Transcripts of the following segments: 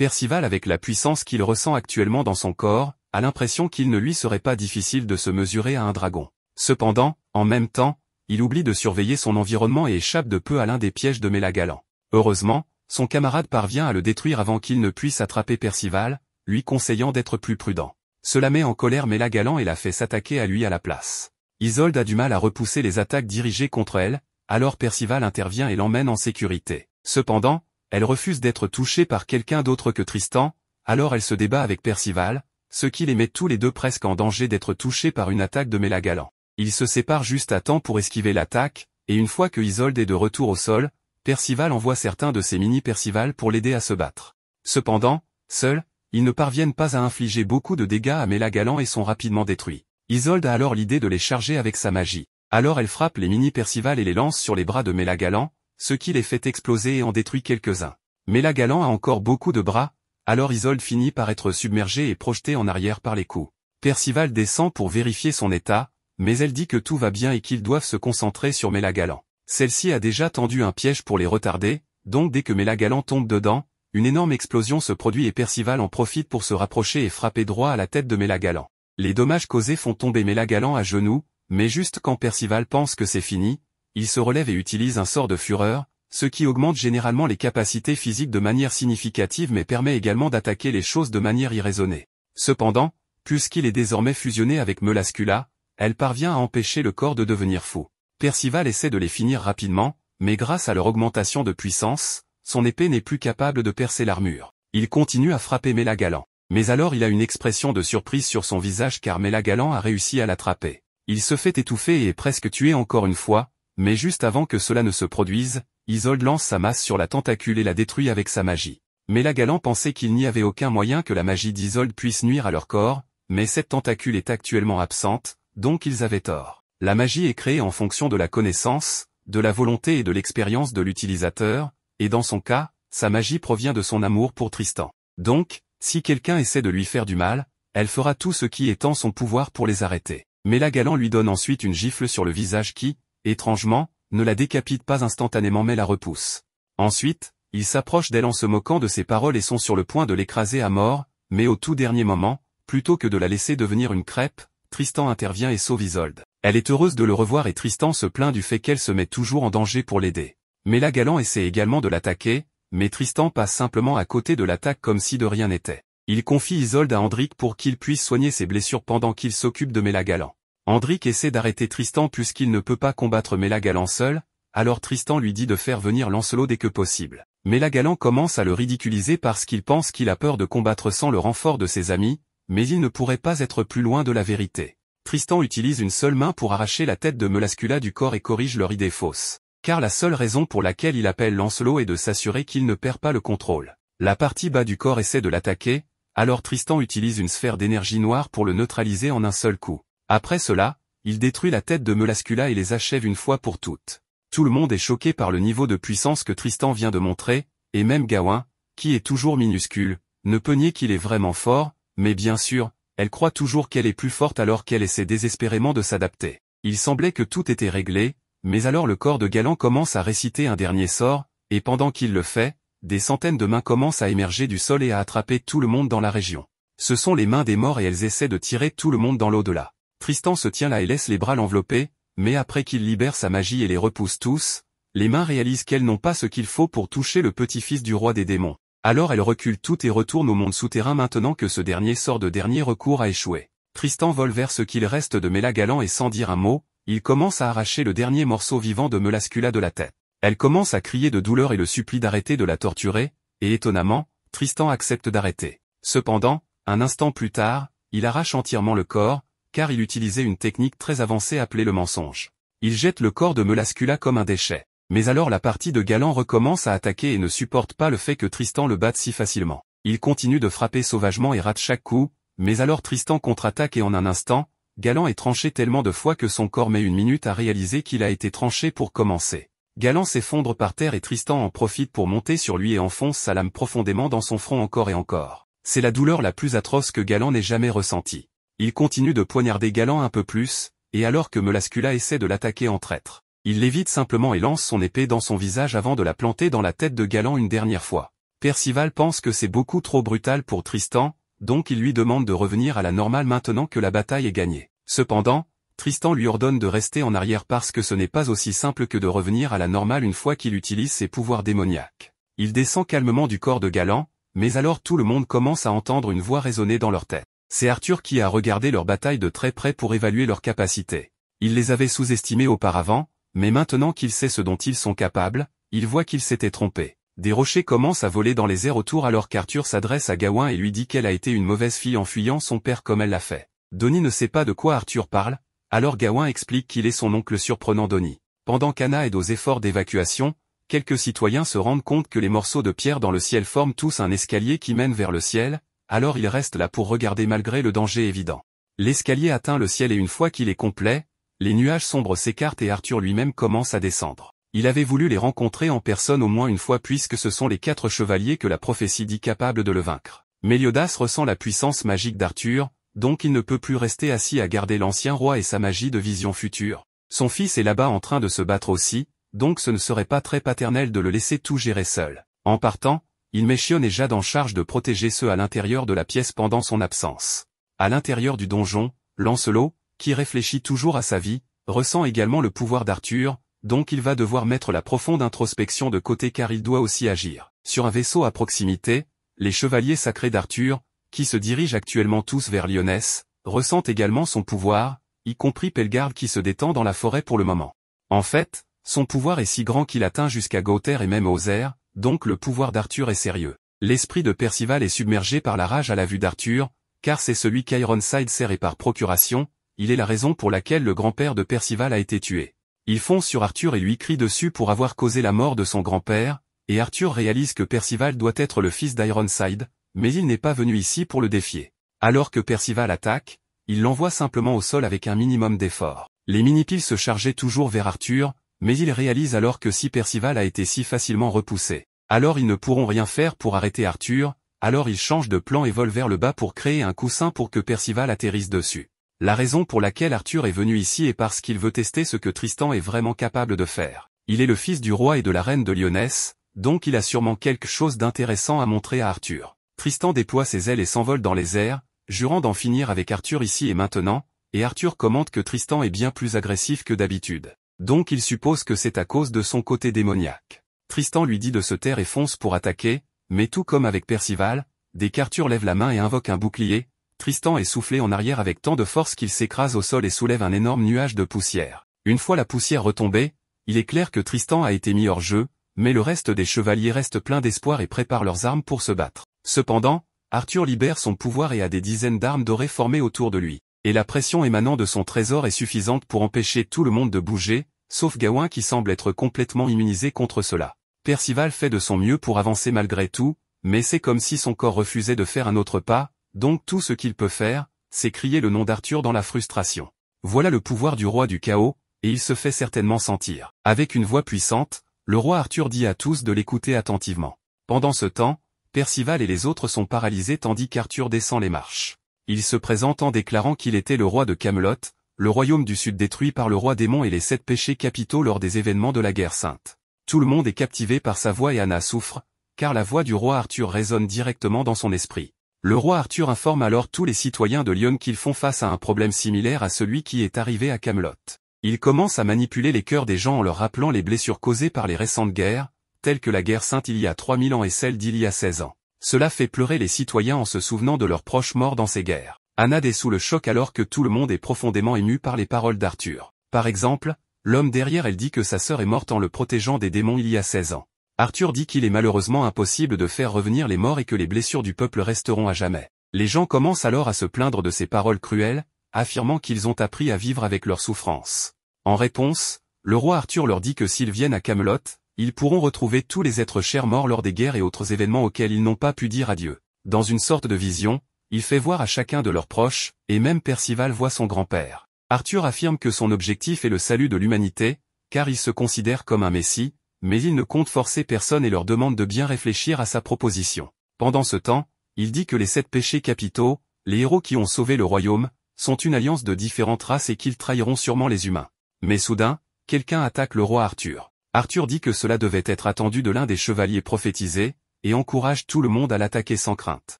Percival, avec la puissance qu'il ressent actuellement dans son corps, a l'impression qu'il ne lui serait pas difficile de se mesurer à un dragon. Cependant, en même temps, il oublie de surveiller son environnement et échappe de peu à l'un des pièges de Méla-Galant. Heureusement, son camarade parvient à le détruire avant qu'il ne puisse attraper Percival, lui conseillant d'être plus prudent. Cela met en colère Méla-Galant et la fait s'attaquer à lui à la place. Isolde a du mal à repousser les attaques dirigées contre elle, alors Percival intervient et l'emmène en sécurité. Cependant, elle refuse d'être touchée par quelqu'un d'autre que Tristan, alors elle se débat avec Percival, ce qui les met tous les deux presque en danger d'être touchés par une attaque de Méla-Galant. Ils se séparent juste à temps pour esquiver l'attaque, et une fois que Isolde est de retour au sol, Percival envoie certains de ses mini-Percival pour l'aider à se battre. Cependant, seuls, ils ne parviennent pas à infliger beaucoup de dégâts à Méla-Galant et sont rapidement détruits. Isolde a alors l'idée de les charger avec sa magie. Alors elle frappe les mini-Percival et les lance sur les bras de Méla-Galant, ce qui les fait exploser et en détruit quelques-uns. Méla-Galant a encore beaucoup de bras, alors Isolde finit par être submergée et projetée en arrière par les coups. Percival descend pour vérifier son état, mais elle dit que tout va bien et qu'ils doivent se concentrer sur Méla-Galant. Celle-ci a déjà tendu un piège pour les retarder, donc dès que Méla-Galant tombe dedans, une énorme explosion se produit et Percival en profite pour se rapprocher et frapper droit à la tête de Méla-Galant. Les dommages causés font tomber Méla-Galant à genoux, mais juste quand Percival pense que c'est fini, il se relève et utilise un sort de fureur, ce qui augmente généralement les capacités physiques de manière significative mais permet également d'attaquer les choses de manière irraisonnée. Cependant, puisqu'il est désormais fusionné avec Melascula, elle parvient à empêcher le corps de devenir fou. Percival essaie de les finir rapidement, mais grâce à leur augmentation de puissance, son épée n'est plus capable de percer l'armure. Il continue à frapper Méla-Galant. Mais alors il a une expression de surprise sur son visage car Méla-Galant a réussi à l'attraper. Il se fait étouffer et est presque tué encore une fois, mais juste avant que cela ne se produise, Isolde lance sa masse sur la tentacule et la détruit avec sa magie. Méla-Galant pensait qu'il n'y avait aucun moyen que la magie d'Isolde puisse nuire à leur corps, mais cette tentacule est actuellement absente, donc ils avaient tort. La magie est créée en fonction de la connaissance, de la volonté et de l'expérience de l'utilisateur, et dans son cas, sa magie provient de son amour pour Tristan. Donc, si quelqu'un essaie de lui faire du mal, elle fera tout ce qui est en son pouvoir pour les arrêter. Méla-Galant lui donne ensuite une gifle sur le visage qui, étrangement, ne la décapite pas instantanément mais la repousse. Ensuite, il s'approche d'elle en se moquant de ses paroles et sont sur le point de l'écraser à mort, mais au tout dernier moment, plutôt que de la laisser devenir une crêpe, Tristan intervient et sauve Isolde. Elle est heureuse de le revoir et Tristan se plaint du fait qu'elle se met toujours en danger pour l'aider. Méla-Galant essaie également de l'attaquer, mais Tristan passe simplement à côté de l'attaque comme si de rien n'était. Il confie Isolde à Andric pour qu'il puisse soigner ses blessures pendant qu'il s'occupe de Méla-Galant. Andric essaie d'arrêter Tristan puisqu'il ne peut pas combattre Méla-Galant seul, alors Tristan lui dit de faire venir Lancelot dès que possible. Méla-Galant commence à le ridiculiser parce qu'il pense qu'il a peur de combattre sans le renfort de ses amis, mais il ne pourrait pas être plus loin de la vérité. Tristan utilise une seule main pour arracher la tête de Melascula du corps et corrige leur idée fausse. Car la seule raison pour laquelle il appelle Lancelot est de s'assurer qu'il ne perd pas le contrôle. La partie bas du corps essaie de l'attaquer, alors Tristan utilise une sphère d'énergie noire pour le neutraliser en un seul coup. Après cela, il détruit la tête de Melascula et les achève une fois pour toutes. Tout le monde est choqué par le niveau de puissance que Tristan vient de montrer, et même Gawain, qui est toujours minuscule, ne peut nier qu'il est vraiment fort, mais bien sûr, elle croit toujours qu'elle est plus forte alors qu'elle essaie désespérément de s'adapter. Il semblait que tout était réglé, mais alors le corps de Galant commence à réciter un dernier sort, et pendant qu'il le fait, des centaines de mains commencent à émerger du sol et à attraper tout le monde dans la région. Ce sont les mains des morts et elles essaient de tirer tout le monde dans l'au-delà. Tristan se tient là et laisse les bras l'envelopper, mais après qu'il libère sa magie et les repousse tous, les mains réalisent qu'elles n'ont pas ce qu'il faut pour toucher le petit-fils du roi des démons. Alors elles reculent toutes et retournent au monde souterrain maintenant que ce dernier sort de dernier recours a échoué. Tristan vole vers ce qu'il reste de Méla-Galant et sans dire un mot, il commence à arracher le dernier morceau vivant de Melascula de la tête. Elle commence à crier de douleur et le supplie d'arrêter de la torturer, et étonnamment, Tristan accepte d'arrêter. Cependant, un instant plus tard, il arrache entièrement le corps, car il utilisait une technique très avancée appelée le mensonge. Il jette le corps de Melascula comme un déchet. Mais alors la partie de Galant recommence à attaquer et ne supporte pas le fait que Tristan le batte si facilement. Il continue de frapper sauvagement et rate chaque coup, mais alors Tristan contre-attaque et en un instant, Galant est tranché tellement de fois que son corps met une minute à réaliser qu'il a été tranché pour commencer. Galant s'effondre par terre et Tristan en profite pour monter sur lui et enfonce sa lame profondément dans son front encore et encore. C'est la douleur la plus atroce que Galant n'ait jamais ressentie. Il continue de poignarder Galant un peu plus, et alors que Melascula essaie de l'attaquer en traître, il l'évite simplement et lance son épée dans son visage avant de la planter dans la tête de Galant une dernière fois. Percival pense que c'est beaucoup trop brutal pour Tristan, donc il lui demande de revenir à la normale maintenant que la bataille est gagnée. Cependant, Tristan lui ordonne de rester en arrière parce que ce n'est pas aussi simple que de revenir à la normale une fois qu'il utilise ses pouvoirs démoniaques. Il descend calmement du corps de Galant, mais alors tout le monde commence à entendre une voix résonner dans leur tête. C'est Arthur qui a regardé leur bataille de très près pour évaluer leurs capacités. Il les avait sous-estimés auparavant, mais maintenant qu'il sait ce dont ils sont capables, il voit qu'il s'était trompé. Des rochers commencent à voler dans les airs autour alors qu'Arthur s'adresse à Gawain et lui dit qu'elle a été une mauvaise fille en fuyant son père comme elle l'a fait. Donnie ne sait pas de quoi Arthur parle, alors Gawain explique qu'il est son oncle surprenant Donnie. Pendant qu'Anna aide aux efforts d'évacuation, quelques citoyens se rendent compte que les morceaux de pierre dans le ciel forment tous un escalier qui mène vers le ciel, alors ils restent là pour regarder malgré le danger évident. L'escalier atteint le ciel et une fois qu'il est complet, les nuages sombres s'écartent et Arthur lui-même commence à descendre. Il avait voulu les rencontrer en personne au moins une fois puisque ce sont les 4 chevaliers que la prophétie dit capables de le vaincre. Méliodas ressent la puissance magique d'Arthur, donc il ne peut plus rester assis à garder l'ancien roi et sa magie de vision future. Son fils est là-bas en train de se battre aussi, donc ce ne serait pas très paternel de le laisser tout gérer seul. En partant, il met Chion et Jade en charge de protéger ceux à l'intérieur de la pièce pendant son absence. À l'intérieur du donjon, Lancelot, qui réfléchit toujours à sa vie, ressent également le pouvoir d'Arthur, donc il va devoir mettre la profonde introspection de côté car il doit aussi agir. Sur un vaisseau à proximité, les chevaliers sacrés d'Arthur, qui se dirigent actuellement tous vers Lyonesse, ressentent également son pouvoir, y compris Pellegarde qui se détend dans la forêt pour le moment. En fait, son pouvoir est si grand qu'il atteint jusqu'à Gauther et même Oser, donc le pouvoir d'Arthur est sérieux. L'esprit de Percival est submergé par la rage à la vue d'Arthur, car c'est celui qu'Ironside sert et par procuration, il est la raison pour laquelle le grand-père de Percival a été tué. Il fonce sur Arthur et lui crie dessus pour avoir causé la mort de son grand-père, et Arthur réalise que Percival doit être le fils d'Ironside, mais il n'est pas venu ici pour le défier. Alors que Percival attaque, il l'envoie simplement au sol avec un minimum d'effort. Les mini-piles se chargeaient toujours vers Arthur, mais il réalise alors que si Percival a été si facilement repoussé, alors ils ne pourront rien faire pour arrêter Arthur, alors ils changent de plan et volent vers le bas pour créer un coussin pour que Percival atterrisse dessus. La raison pour laquelle Arthur est venu ici est parce qu'il veut tester ce que Tristan est vraiment capable de faire. Il est le fils du roi et de la reine de Lyonesse, donc il a sûrement quelque chose d'intéressant à montrer à Arthur. Tristan déploie ses ailes et s'envole dans les airs, jurant d'en finir avec Arthur ici et maintenant, et Arthur commente que Tristan est bien plus agressif que d'habitude. Donc il suppose que c'est à cause de son côté démoniaque. Tristan lui dit de se taire et fonce pour attaquer, mais tout comme avec Percival, dès qu'Arthur lève la main et invoque un bouclier, Tristan est soufflé en arrière avec tant de force qu'il s'écrase au sol et soulève un énorme nuage de poussière. Une fois la poussière retombée, il est clair que Tristan a été mis hors jeu, mais le reste des chevaliers reste plein d'espoir et préparent leurs armes pour se battre. Cependant, Arthur libère son pouvoir et a des dizaines d'armes dorées formées autour de lui, et la pression émanant de son trésor est suffisante pour empêcher tout le monde de bouger, sauf Gawain qui semble être complètement immunisé contre cela. Percival fait de son mieux pour avancer malgré tout, mais c'est comme si son corps refusait de faire un autre pas, donc tout ce qu'il peut faire, c'est crier le nom d'Arthur dans la frustration. Voilà le pouvoir du roi du chaos, et il se fait certainement sentir. Avec une voix puissante, le roi Arthur dit à tous de l'écouter attentivement. Pendant ce temps, Percival et les autres sont paralysés tandis qu'Arthur descend les marches. Il se présente en déclarant qu'il était le roi de Camelot, le royaume du sud détruit par le roi démon et les 7 péchés capitaux lors des événements de la guerre sainte. Tout le monde est captivé par sa voix et Anna souffre, car la voix du roi Arthur résonne directement dans son esprit. Le roi Arthur informe alors tous les citoyens de Lyon qu'ils font face à un problème similaire à celui qui est arrivé à Camelot. Il commence à manipuler les cœurs des gens en leur rappelant les blessures causées par les récentes guerres, telles que la guerre sainte il y a 3000 ans et celle d'il y a 16 ans. Cela fait pleurer les citoyens en se souvenant de leurs proches morts dans ces guerres. Anna est sous le choc alors que tout le monde est profondément ému par les paroles d'Arthur. Par exemple, l'homme derrière elle dit que sa sœur est morte en le protégeant des démons il y a 16 ans. Arthur dit qu'il est malheureusement impossible de faire revenir les morts et que les blessures du peuple resteront à jamais. Les gens commencent alors à se plaindre de ces paroles cruelles, affirmant qu'ils ont appris à vivre avec leurs souffrances. En réponse, le roi Arthur leur dit que s'ils viennent à Camelot, ils pourront retrouver tous les êtres chers morts lors des guerres et autres événements auxquels ils n'ont pas pu dire adieu. Dans une sorte de vision, il fait voir à chacun de leurs proches, et même Percival voit son grand-père. Arthur affirme que son objectif est le salut de l'humanité, car il se considère comme un messie, mais il ne compte forcer personne et leur demande de bien réfléchir à sa proposition. Pendant ce temps, il dit que les 7 péchés capitaux, les héros qui ont sauvé le royaume, sont une alliance de différentes races et qu'ils trahiront sûrement les humains. Mais soudain, quelqu'un attaque le roi Arthur. Arthur dit que cela devait être attendu de l'un des chevaliers prophétisés, et encourage tout le monde à l'attaquer sans crainte.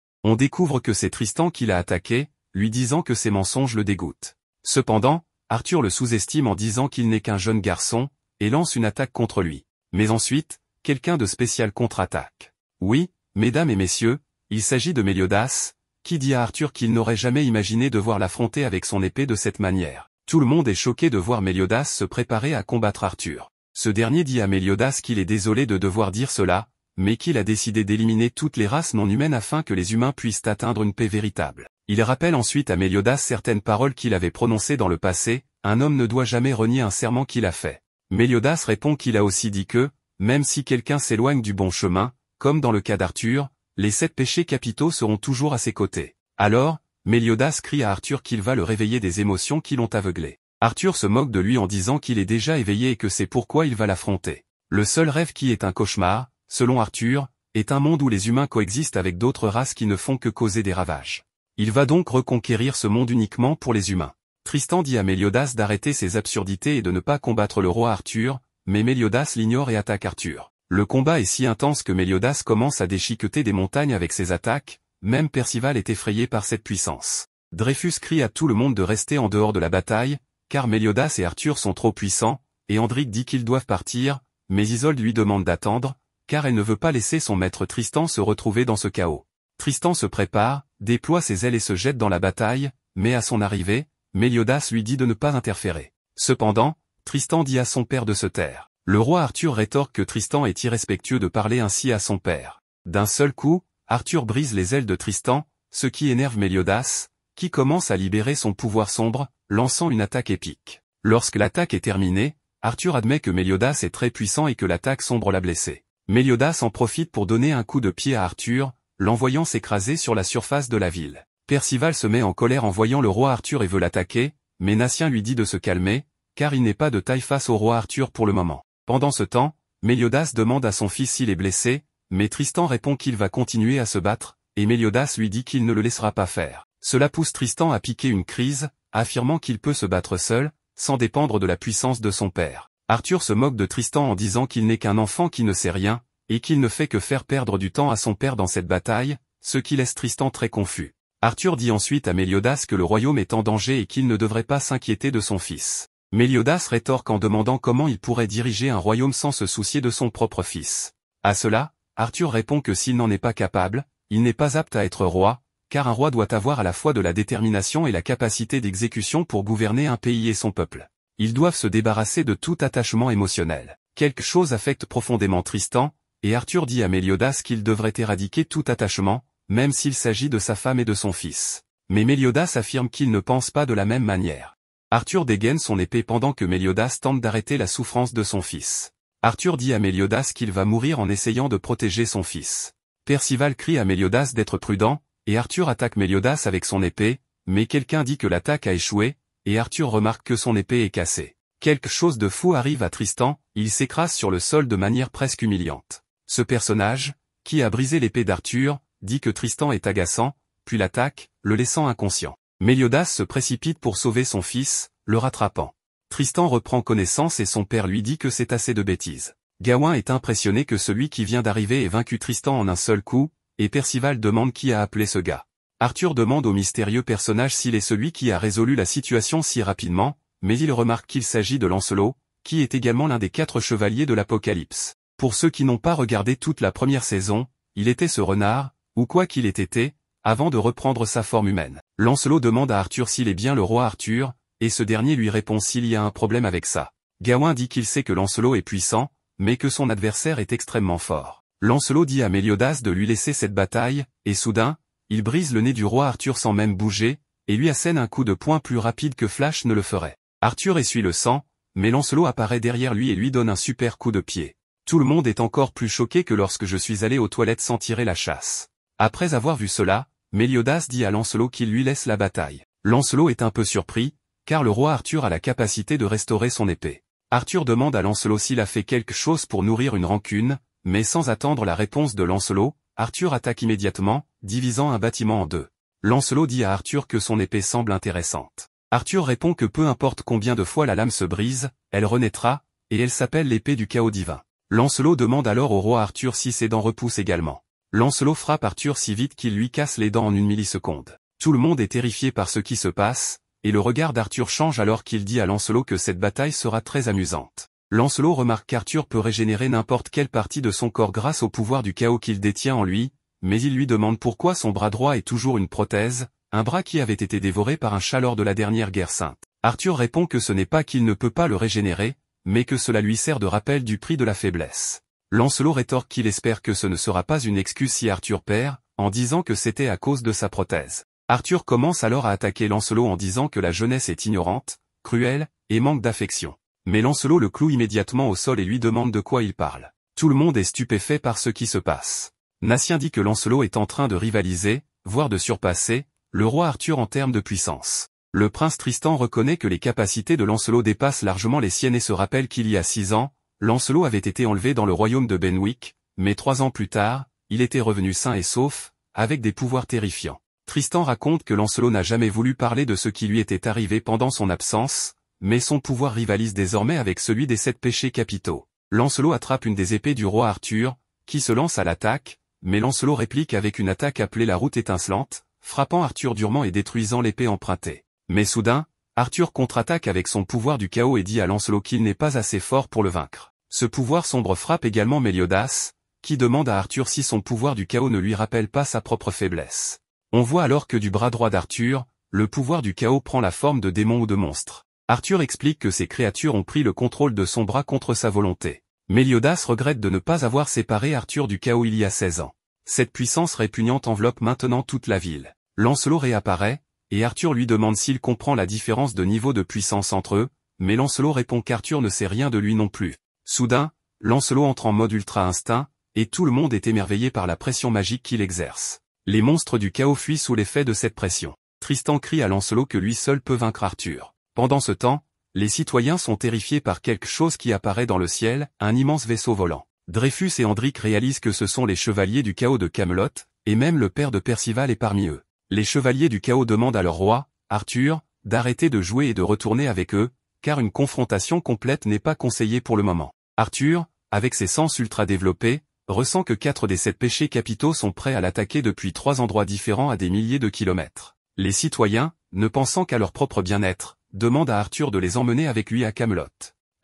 On découvre que c'est Tristan qui l'a attaqué, lui disant que ses mensonges le dégoûtent. Cependant, Arthur le sous-estime en disant qu'il n'est qu'un jeune garçon, et lance une attaque contre lui. Mais ensuite, quelqu'un de spécial contre-attaque. Oui, mesdames et messieurs, il s'agit de Méliodas, qui dit à Arthur qu'il n'aurait jamais imaginé devoir l'affronter avec son épée de cette manière. Tout le monde est choqué de voir Méliodas se préparer à combattre Arthur. Ce dernier dit à Méliodas qu'il est désolé de devoir dire cela, mais qu'il a décidé d'éliminer toutes les races non humaines afin que les humains puissent atteindre une paix véritable. Il rappelle ensuite à Méliodas certaines paroles qu'il avait prononcées dans le passé, un homme ne doit jamais renier un serment qu'il a fait. Méliodas répond qu'il a aussi dit que, même si quelqu'un s'éloigne du bon chemin, comme dans le cas d'Arthur, les 7 péchés capitaux seront toujours à ses côtés. Alors, Méliodas crie à Arthur qu'il va le réveiller des émotions qui l'ont aveuglé. Arthur se moque de lui en disant qu'il est déjà éveillé et que c'est pourquoi il va l'affronter. Le seul rêve qui est un cauchemar, selon Arthur, est un monde où les humains coexistent avec d'autres races qui ne font que causer des ravages. Il va donc reconquérir ce monde uniquement pour les humains. Tristan dit à Méliodas d'arrêter ses absurdités et de ne pas combattre le roi Arthur, mais Méliodas l'ignore et attaque Arthur. Le combat est si intense que Méliodas commence à déchiqueter des montagnes avec ses attaques, même Percival est effrayé par cette puissance. Dreyfus crie à tout le monde de rester en dehors de la bataille, car Méliodas et Arthur sont trop puissants, et Andric dit qu'ils doivent partir, mais Isolde lui demande d'attendre, car elle ne veut pas laisser son maître Tristan se retrouver dans ce chaos. Tristan se prépare, déploie ses ailes et se jette dans la bataille, mais à son arrivée, Méliodas lui dit de ne pas interférer. Cependant, Tristan dit à son père de se taire. Le roi Arthur rétorque que Tristan est irrespectueux de parler ainsi à son père. D'un seul coup, Arthur brise les ailes de Tristan, ce qui énerve Méliodas, qui commence à libérer son pouvoir sombre, lançant une attaque épique. Lorsque l'attaque est terminée, Arthur admet que Méliodas est très puissant et que l'attaque sombre l'a blessé. Méliodas en profite pour donner un coup de pied à Arthur, l'envoyant s'écraser sur la surface de la ville. Percival se met en colère en voyant le roi Arthur et veut l'attaquer, mais Natien lui dit de se calmer, car il n'est pas de taille face au roi Arthur pour le moment. Pendant ce temps, Méliodas demande à son fils s'il est blessé, mais Tristan répond qu'il va continuer à se battre, et Méliodas lui dit qu'il ne le laissera pas faire. Cela pousse Tristan à piquer une crise, affirmant qu'il peut se battre seul, sans dépendre de la puissance de son père. Arthur se moque de Tristan en disant qu'il n'est qu'un enfant qui ne sait rien, et qu'il ne fait que faire perdre du temps à son père dans cette bataille, ce qui laisse Tristan très confus. Arthur dit ensuite à Méliodas que le royaume est en danger et qu'il ne devrait pas s'inquiéter de son fils. Méliodas rétorque en demandant comment il pourrait diriger un royaume sans se soucier de son propre fils. À cela, Arthur répond que s'il n'en est pas capable, il n'est pas apte à être roi, car un roi doit avoir à la fois de la détermination et la capacité d'exécution pour gouverner un pays et son peuple. Ils doivent se débarrasser de tout attachement émotionnel. Quelque chose affecte profondément Tristan, et Arthur dit à Méliodas qu'il devrait éradiquer tout attachement, même s'il s'agit de sa femme et de son fils. Mais Méliodas affirme qu'il ne pense pas de la même manière. Arthur dégaine son épée pendant que Méliodas tente d'arrêter la souffrance de son fils. Arthur dit à Méliodas qu'il va mourir en essayant de protéger son fils. Percival crie à Méliodas d'être prudent, et Arthur attaque Méliodas avec son épée, mais quelqu'un dit que l'attaque a échoué, et Arthur remarque que son épée est cassée. Quelque chose de fou arrive à Tristan, il s'écrase sur le sol de manière presque humiliante. Ce personnage, qui a brisé l'épée d'Arthur, dit que Tristan est agaçant, puis l'attaque, le laissant inconscient. Méliodas se précipite pour sauver son fils, le rattrapant. Tristan reprend connaissance et son père lui dit que c'est assez de bêtises. Gawain est impressionné que celui qui vient d'arriver ait vaincu Tristan en un seul coup, et Percival demande qui a appelé ce gars. Arthur demande au mystérieux personnage s'il est celui qui a résolu la situation si rapidement, mais il remarque qu'il s'agit de Lancelot, qui est également l'un des 4 chevaliers de l'Apocalypse. Pour ceux qui n'ont pas regardé toute la première saison, il était ce renard, ou quoi qu'il ait été, avant de reprendre sa forme humaine. Lancelot demande à Arthur s'il est bien le roi Arthur, et ce dernier lui répond s'il y a un problème avec ça. Gawain dit qu'il sait que Lancelot est puissant, mais que son adversaire est extrêmement fort. Lancelot dit à Méliodas de lui laisser cette bataille, et soudain, il brise le nez du roi Arthur sans même bouger, et lui assène un coup de poing plus rapide que Flash ne le ferait. Arthur essuie le sang, mais Lancelot apparaît derrière lui et lui donne un super coup de pied. Tout le monde est encore plus choqué que lorsque je suis allé aux toilettes sans tirer la chasse. Après avoir vu cela, Méliodas dit à Lancelot qu'il lui laisse la bataille. Lancelot est un peu surpris, car le roi Arthur a la capacité de restaurer son épée. Arthur demande à Lancelot s'il a fait quelque chose pour nourrir une rancune, mais sans attendre la réponse de Lancelot, Arthur attaque immédiatement, divisant un bâtiment en 2. Lancelot dit à Arthur que son épée semble intéressante. Arthur répond que peu importe combien de fois la lame se brise, elle renaîtra, et elle s'appelle l'épée du chaos divin. Lancelot demande alors au roi Arthur si ses dents repoussent également. Lancelot frappe Arthur si vite qu'il lui casse les dents en une milliseconde. Tout le monde est terrifié par ce qui se passe, et le regard d'Arthur change alors qu'il dit à Lancelot que cette bataille sera très amusante. Lancelot remarque qu'Arthur peut régénérer n'importe quelle partie de son corps grâce au pouvoir du chaos qu'il détient en lui, mais il lui demande pourquoi son bras droit est toujours une prothèse, un bras qui avait été dévoré par un chat lors de la dernière guerre sainte. Arthur répond que ce n'est pas qu'il ne peut pas le régénérer, mais que cela lui sert de rappel du prix de la faiblesse. Lancelot rétorque qu'il espère que ce ne sera pas une excuse si Arthur perd, en disant que c'était à cause de sa prothèse. Arthur commence alors à attaquer Lancelot en disant que la jeunesse est ignorante, cruelle, et manque d'affection. Mais Lancelot le cloue immédiatement au sol et lui demande de quoi il parle. Tout le monde est stupéfait par ce qui se passe. Natien dit que Lancelot est en train de rivaliser, voire de surpasser, le roi Arthur en termes de puissance. Le prince Tristan reconnaît que les capacités de Lancelot dépassent largement les siennes et se rappelle qu'il y a 6 ans, Lancelot avait été enlevé dans le royaume de Benwick, mais 3 ans plus tard, il était revenu sain et sauf, avec des pouvoirs terrifiants. Tristan raconte que Lancelot n'a jamais voulu parler de ce qui lui était arrivé pendant son absence, mais son pouvoir rivalise désormais avec celui des 7 péchés capitaux. Lancelot attrape une des épées du roi Arthur, qui se lance à l'attaque, mais Lancelot réplique avec une attaque appelée la route étincelante, frappant Arthur durement et détruisant l'épée empruntée. Mais soudain, Arthur contre-attaque avec son pouvoir du chaos et dit à Lancelot qu'il n'est pas assez fort pour le vaincre. Ce pouvoir sombre frappe également Méliodas, qui demande à Arthur si son pouvoir du chaos ne lui rappelle pas sa propre faiblesse. On voit alors que du bras droit d'Arthur, le pouvoir du chaos prend la forme de démons ou de monstres. Arthur explique que ces créatures ont pris le contrôle de son bras contre sa volonté. Méliodas regrette de ne pas avoir séparé Arthur du chaos il y a 16 ans. Cette puissance répugnante enveloppe maintenant toute la ville. Lancelot réapparaît, et Arthur lui demande s'il comprend la différence de niveau de puissance entre eux, mais Lancelot répond qu'Arthur ne sait rien de lui non plus. Soudain, Lancelot entre en mode ultra instinct, et tout le monde est émerveillé par la pression magique qu'il exerce. Les monstres du chaos fuient sous l'effet de cette pression. Tristan crie à Lancelot que lui seul peut vaincre Arthur. Pendant ce temps, les citoyens sont terrifiés par quelque chose qui apparaît dans le ciel, un immense vaisseau volant. Dreyfus et Hendrik réalisent que ce sont les chevaliers du chaos de Camelot, et même le père de Percival est parmi eux. Les chevaliers du chaos demandent à leur roi, Arthur, d'arrêter de jouer et de retourner avec eux, car une confrontation complète n'est pas conseillée pour le moment. Arthur, avec ses sens ultra développés, ressent que 4 des 7 péchés capitaux sont prêts à l'attaquer depuis 3 endroits différents à des milliers de kilomètres. Les citoyens, ne pensant qu'à leur propre bien-être, demandent à Arthur de les emmener avec lui à Camelot.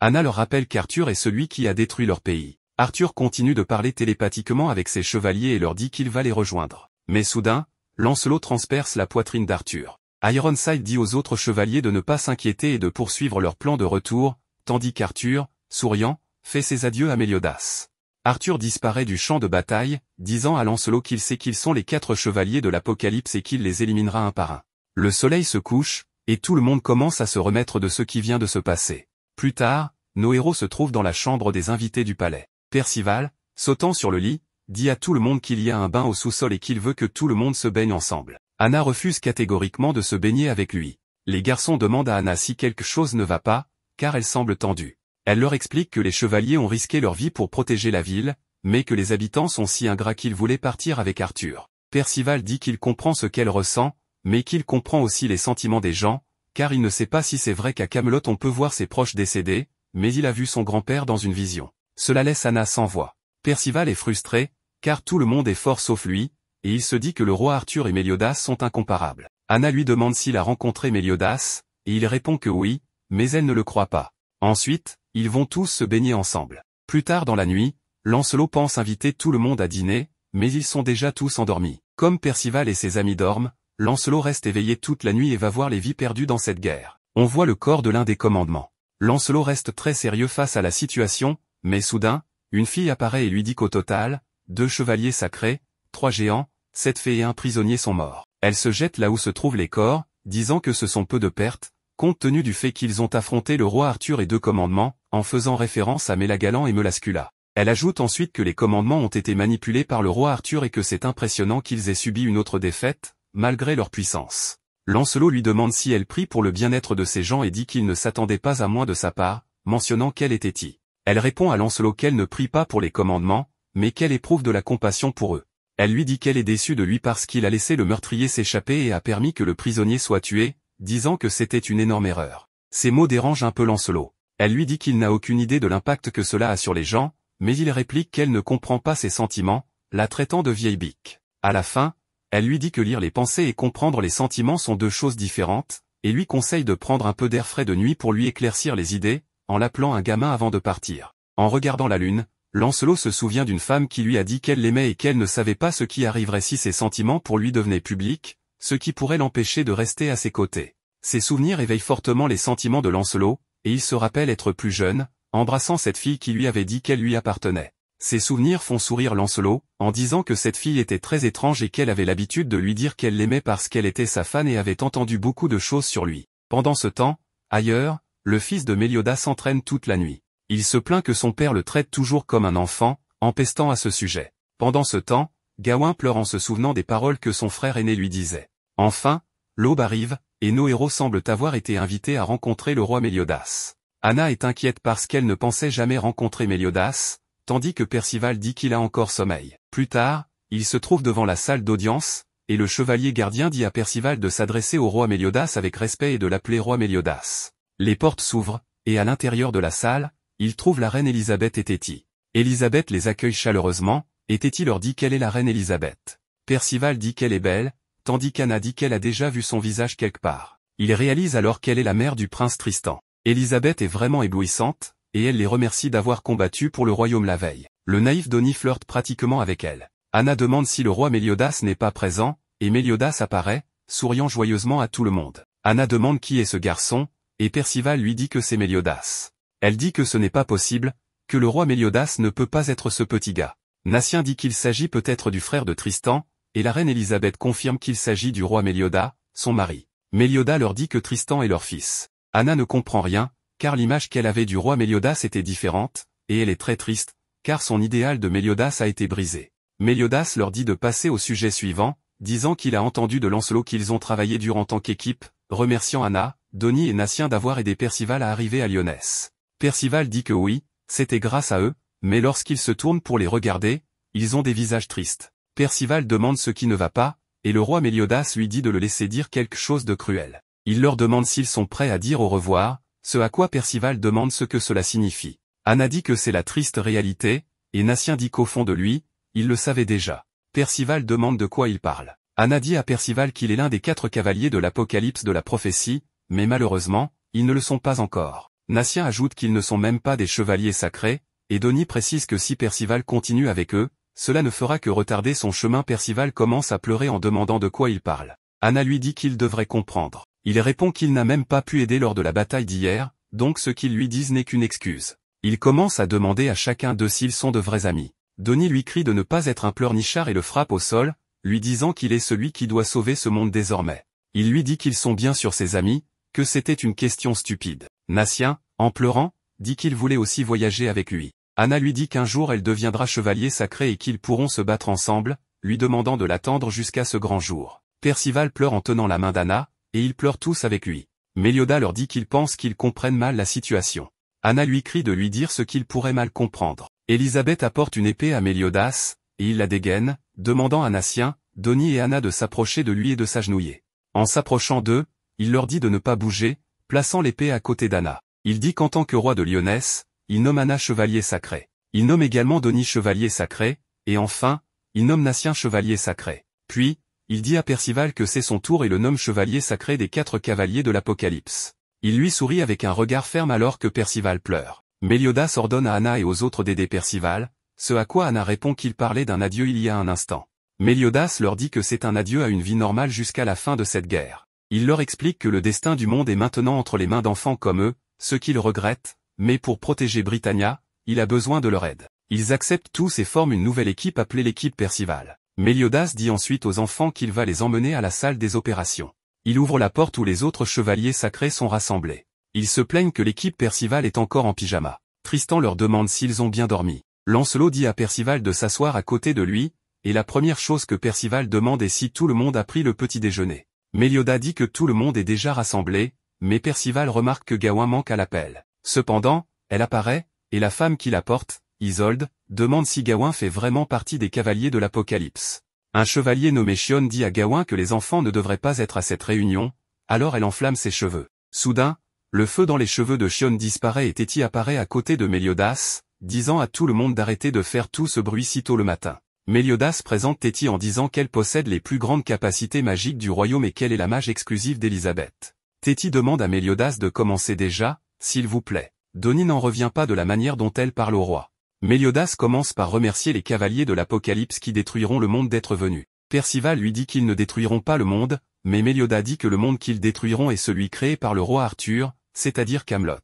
Anna leur rappelle qu'Arthur est celui qui a détruit leur pays. Arthur continue de parler télépathiquement avec ses chevaliers et leur dit qu'il va les rejoindre. Mais soudain, Lancelot transperce la poitrine d'Arthur. Ironside dit aux autres chevaliers de ne pas s'inquiéter et de poursuivre leur plan de retour, tandis qu'Arthur, souriant, fait ses adieux à Méliodas. Arthur disparaît du champ de bataille, disant à Lancelot qu'il sait qu'ils sont les 4 chevaliers de l'Apocalypse et qu'il les éliminera un par un. Le soleil se couche, et tout le monde commence à se remettre de ce qui vient de se passer. Plus tard, nos héros se trouvent dans la chambre des invités du palais. Percival, sautant sur le lit, dit à tout le monde qu'il y a un bain au sous-sol et qu'il veut que tout le monde se baigne ensemble. Anna refuse catégoriquement de se baigner avec lui. Les garçons demandent à Anna si quelque chose ne va pas, car elle semble tendue. Elle leur explique que les chevaliers ont risqué leur vie pour protéger la ville, mais que les habitants sont si ingrats qu'ils voulaient partir avec Arthur. Percival dit qu'il comprend ce qu'elle ressent, mais qu'il comprend aussi les sentiments des gens, car il ne sait pas si c'est vrai qu'à Camelot on peut voir ses proches décédés, mais il a vu son grand-père dans une vision. Cela laisse Anna sans voix. Percival est frustré, car tout le monde est fort sauf lui, et il se dit que le roi Arthur et Méliodas sont incomparables. Anna lui demande s'il a rencontré Méliodas, et il répond que oui, mais elle ne le croit pas. Ensuite, ils vont tous se baigner ensemble. Plus tard dans la nuit, Lancelot pense inviter tout le monde à dîner, mais ils sont déjà tous endormis. Comme Percival et ses amis dorment, Lancelot reste éveillé toute la nuit et va voir les vies perdues dans cette guerre. On voit le corps de l'un des commandements. Lancelot reste très sérieux face à la situation, mais soudain, une fille apparaît et lui dit qu'au total, 2 chevaliers sacrés, 3 géants, 7 fées et 1 prisonnier sont morts. Elle se jette là où se trouvent les corps, disant que ce sont peu de pertes, compte tenu du fait qu'ils ont affronté le roi Arthur et 2 commandements, en faisant référence à Mélagalan et Melascula. Elle ajoute ensuite que les commandements ont été manipulés par le roi Arthur et que c'est impressionnant qu'ils aient subi une autre défaite, malgré leur puissance. Lancelot lui demande si elle prie pour le bien-être de ces gens et dit qu'il ne s'attendait pas à moins de sa part, mentionnant qu'elle était Ti. Elle répond à Lancelot qu'elle ne prie pas pour les commandements, mais qu'elle éprouve de la compassion pour eux. Elle lui dit qu'elle est déçue de lui parce qu'il a laissé le meurtrier s'échapper et a permis que le prisonnier soit tué, disant que c'était une énorme erreur. Ces mots dérangent un peu Lancelot. Elle lui dit qu'il n'a aucune idée de l'impact que cela a sur les gens, mais il réplique qu'elle ne comprend pas ses sentiments, la traitant de vieille bique. À la fin, elle lui dit que lire les pensées et comprendre les sentiments sont deux choses différentes, et lui conseille de prendre un peu d'air frais de nuit pour lui éclaircir les idées, en l'appelant un gamin avant de partir. En regardant la lune, Lancelot se souvient d'une femme qui lui a dit qu'elle l'aimait et qu'elle ne savait pas ce qui arriverait si ses sentiments pour lui devenaient publics, ce qui pourrait l'empêcher de rester à ses côtés. Ces souvenirs éveillent fortement les sentiments de Lancelot, et il se rappelle être plus jeune, embrassant cette fille qui lui avait dit qu'elle lui appartenait. Ces souvenirs font sourire Lancelot, en disant que cette fille était très étrange et qu'elle avait l'habitude de lui dire qu'elle l'aimait parce qu'elle était sa fan et avait entendu beaucoup de choses sur lui. Pendant ce temps, ailleurs, le fils de Méliodas s'entraîne toute la nuit. Il se plaint que son père le traite toujours comme un enfant, empestant à ce sujet. Pendant ce temps, Gawain pleure en se souvenant des paroles que son frère aîné lui disait. Enfin, l'aube arrive, et nos héros semblent avoir été invités à rencontrer le roi Méliodas. Anna est inquiète parce qu'elle ne pensait jamais rencontrer Méliodas, tandis que Percival dit qu'il a encore sommeil. Plus tard, il se trouve devant la salle d'audience, et le chevalier gardien dit à Percival de s'adresser au roi Méliodas avec respect et de l'appeler roi Méliodas. Les portes s'ouvrent, et à l'intérieur de la salle, il trouve la reine Élisabeth et Théti. Élisabeth les accueille chaleureusement, et Théti leur dit qu'elle est la reine Élisabeth. Percival dit qu'elle est belle, tandis qu'Anna dit qu'elle a déjà vu son visage quelque part. Il réalise alors qu'elle est la mère du prince Tristan. Élisabeth est vraiment éblouissante, et elle les remercie d'avoir combattu pour le royaume la veille. Le naïf Donny flirte pratiquement avec elle. Anna demande si le roi Méliodas n'est pas présent, et Méliodas apparaît, souriant joyeusement à tout le monde. Anna demande qui est ce garçon, et Percival lui dit que c'est Méliodas. Elle dit que ce n'est pas possible, que le roi Méliodas ne peut pas être ce petit gars. Natien dit qu'il s'agit peut-être du frère de Tristan, et la reine Élisabeth confirme qu'il s'agit du roi Méliodas, son mari. Méliodas leur dit que Tristan est leur fils. Anna ne comprend rien, car l'image qu'elle avait du roi Méliodas était différente, et elle est très triste, car son idéal de Méliodas a été brisé. Méliodas leur dit de passer au sujet suivant, disant qu'il a entendu de Lancelot qu'ils ont travaillé dur en tant qu'équipe, remerciant Anna, Donny et Natien d'avoir aidé Percival à arriver à Lyonesse. Percival dit que oui, c'était grâce à eux, mais lorsqu'ils se tournent pour les regarder, ils ont des visages tristes. Percival demande ce qui ne va pas, et le roi Méliodas lui dit de le laisser dire quelque chose de cruel. Il leur demande s'ils sont prêts à dire au revoir, ce à quoi Percival demande ce que cela signifie. Anna dit que c'est la triste réalité, et Natien dit qu'au fond de lui, il le savait déjà. Percival demande de quoi il parle. Anna dit à Percival qu'il est l'un des 4 cavaliers de l'Apocalypse de la prophétie, mais malheureusement, ils ne le sont pas encore. Natien ajoute qu'ils ne sont même pas des chevaliers sacrés, et Donny précise que si Percival continue avec eux, cela ne fera que retarder son chemin. Percival commence à pleurer en demandant de quoi il parle. Anna lui dit qu'il devrait comprendre. Il répond qu'il n'a même pas pu aider lors de la bataille d'hier, donc ce qu'ils lui disent n'est qu'une excuse. Il commence à demander à chacun d'eux s'ils sont de vrais amis. Donny lui crie de ne pas être un pleurnichard et le frappe au sol, lui disant qu'il est celui qui doit sauver ce monde désormais. Il lui dit qu'ils sont bien sûr ses amis, que c'était une question stupide. Natien, en pleurant, dit qu'il voulait aussi voyager avec lui. Anna lui dit qu'un jour elle deviendra chevalier sacré et qu'ils pourront se battre ensemble, lui demandant de l'attendre jusqu'à ce grand jour. Percival pleure en tenant la main d'Anna, et ils pleurent tous avec lui. Méliodas leur dit qu'il pense qu'ils comprennent mal la situation. Anna lui crie de lui dire ce qu'ils pourraient mal comprendre. Élisabeth apporte une épée à Méliodas, et il la dégaine, demandant à Natien, Donny et Anna de s'approcher de lui et de s'agenouiller. En s'approchant d'eux, il leur dit de ne pas bouger, plaçant l'épée à côté d'Anna. Il dit qu'en tant que roi de Lyonesse, il nomme Anna chevalier sacré. Il nomme également Donny chevalier sacré, et enfin, il nomme Natien chevalier sacré. Puis, il dit à Percival que c'est son tour et le nomme chevalier sacré des 4 cavaliers de l'Apocalypse. Il lui sourit avec un regard ferme alors que Percival pleure. Méliodas ordonne à Anna et aux autres d'aider Percival, ce à quoi Anna répond qu'il parlait d'un adieu il y a un instant. Méliodas leur dit que c'est un adieu à une vie normale jusqu'à la fin de cette guerre. Il leur explique que le destin du monde est maintenant entre les mains d'enfants comme eux, ce qu'ils regrettent, mais pour protéger Britannia, il a besoin de leur aide. Ils acceptent tous et forment une nouvelle équipe appelée l'équipe Percival. Méliodas dit ensuite aux enfants qu'il va les emmener à la salle des opérations. Il ouvre la porte où les autres chevaliers sacrés sont rassemblés. Ils se plaignent que l'équipe Percival est encore en pyjama. Tristan leur demande s'ils ont bien dormi. Lancelot dit à Percival de s'asseoir à côté de lui, et la première chose que Percival demande est si tout le monde a pris le petit déjeuner. Méliodas dit que tout le monde est déjà rassemblé, mais Percival remarque que Gawain manque à l'appel. Cependant, elle apparaît, et la femme qui la porte, Isolde, demande si Gawain fait vraiment partie des cavaliers de l'Apocalypse. Un chevalier nommé Chion dit à Gawain que les enfants ne devraient pas être à cette réunion, alors elle enflamme ses cheveux. Soudain, le feu dans les cheveux de Chion disparaît et Théti apparaît à côté de Méliodas, disant à tout le monde d'arrêter de faire tout ce bruit si tôt le matin. Méliodas présente Théti en disant qu'elle possède les plus grandes capacités magiques du royaume et qu'elle est la mage exclusive d'Élisabeth. Théti demande à Méliodas de commencer déjà, s'il vous plaît. Donnie n'en revient pas de la manière dont elle parle au roi. Méliodas commence par remercier les cavaliers de l'Apocalypse qui détruiront le monde d'être venus. Percival lui dit qu'ils ne détruiront pas le monde, mais Méliodas dit que le monde qu'ils détruiront est celui créé par le roi Arthur, c'est-à-dire Camelot.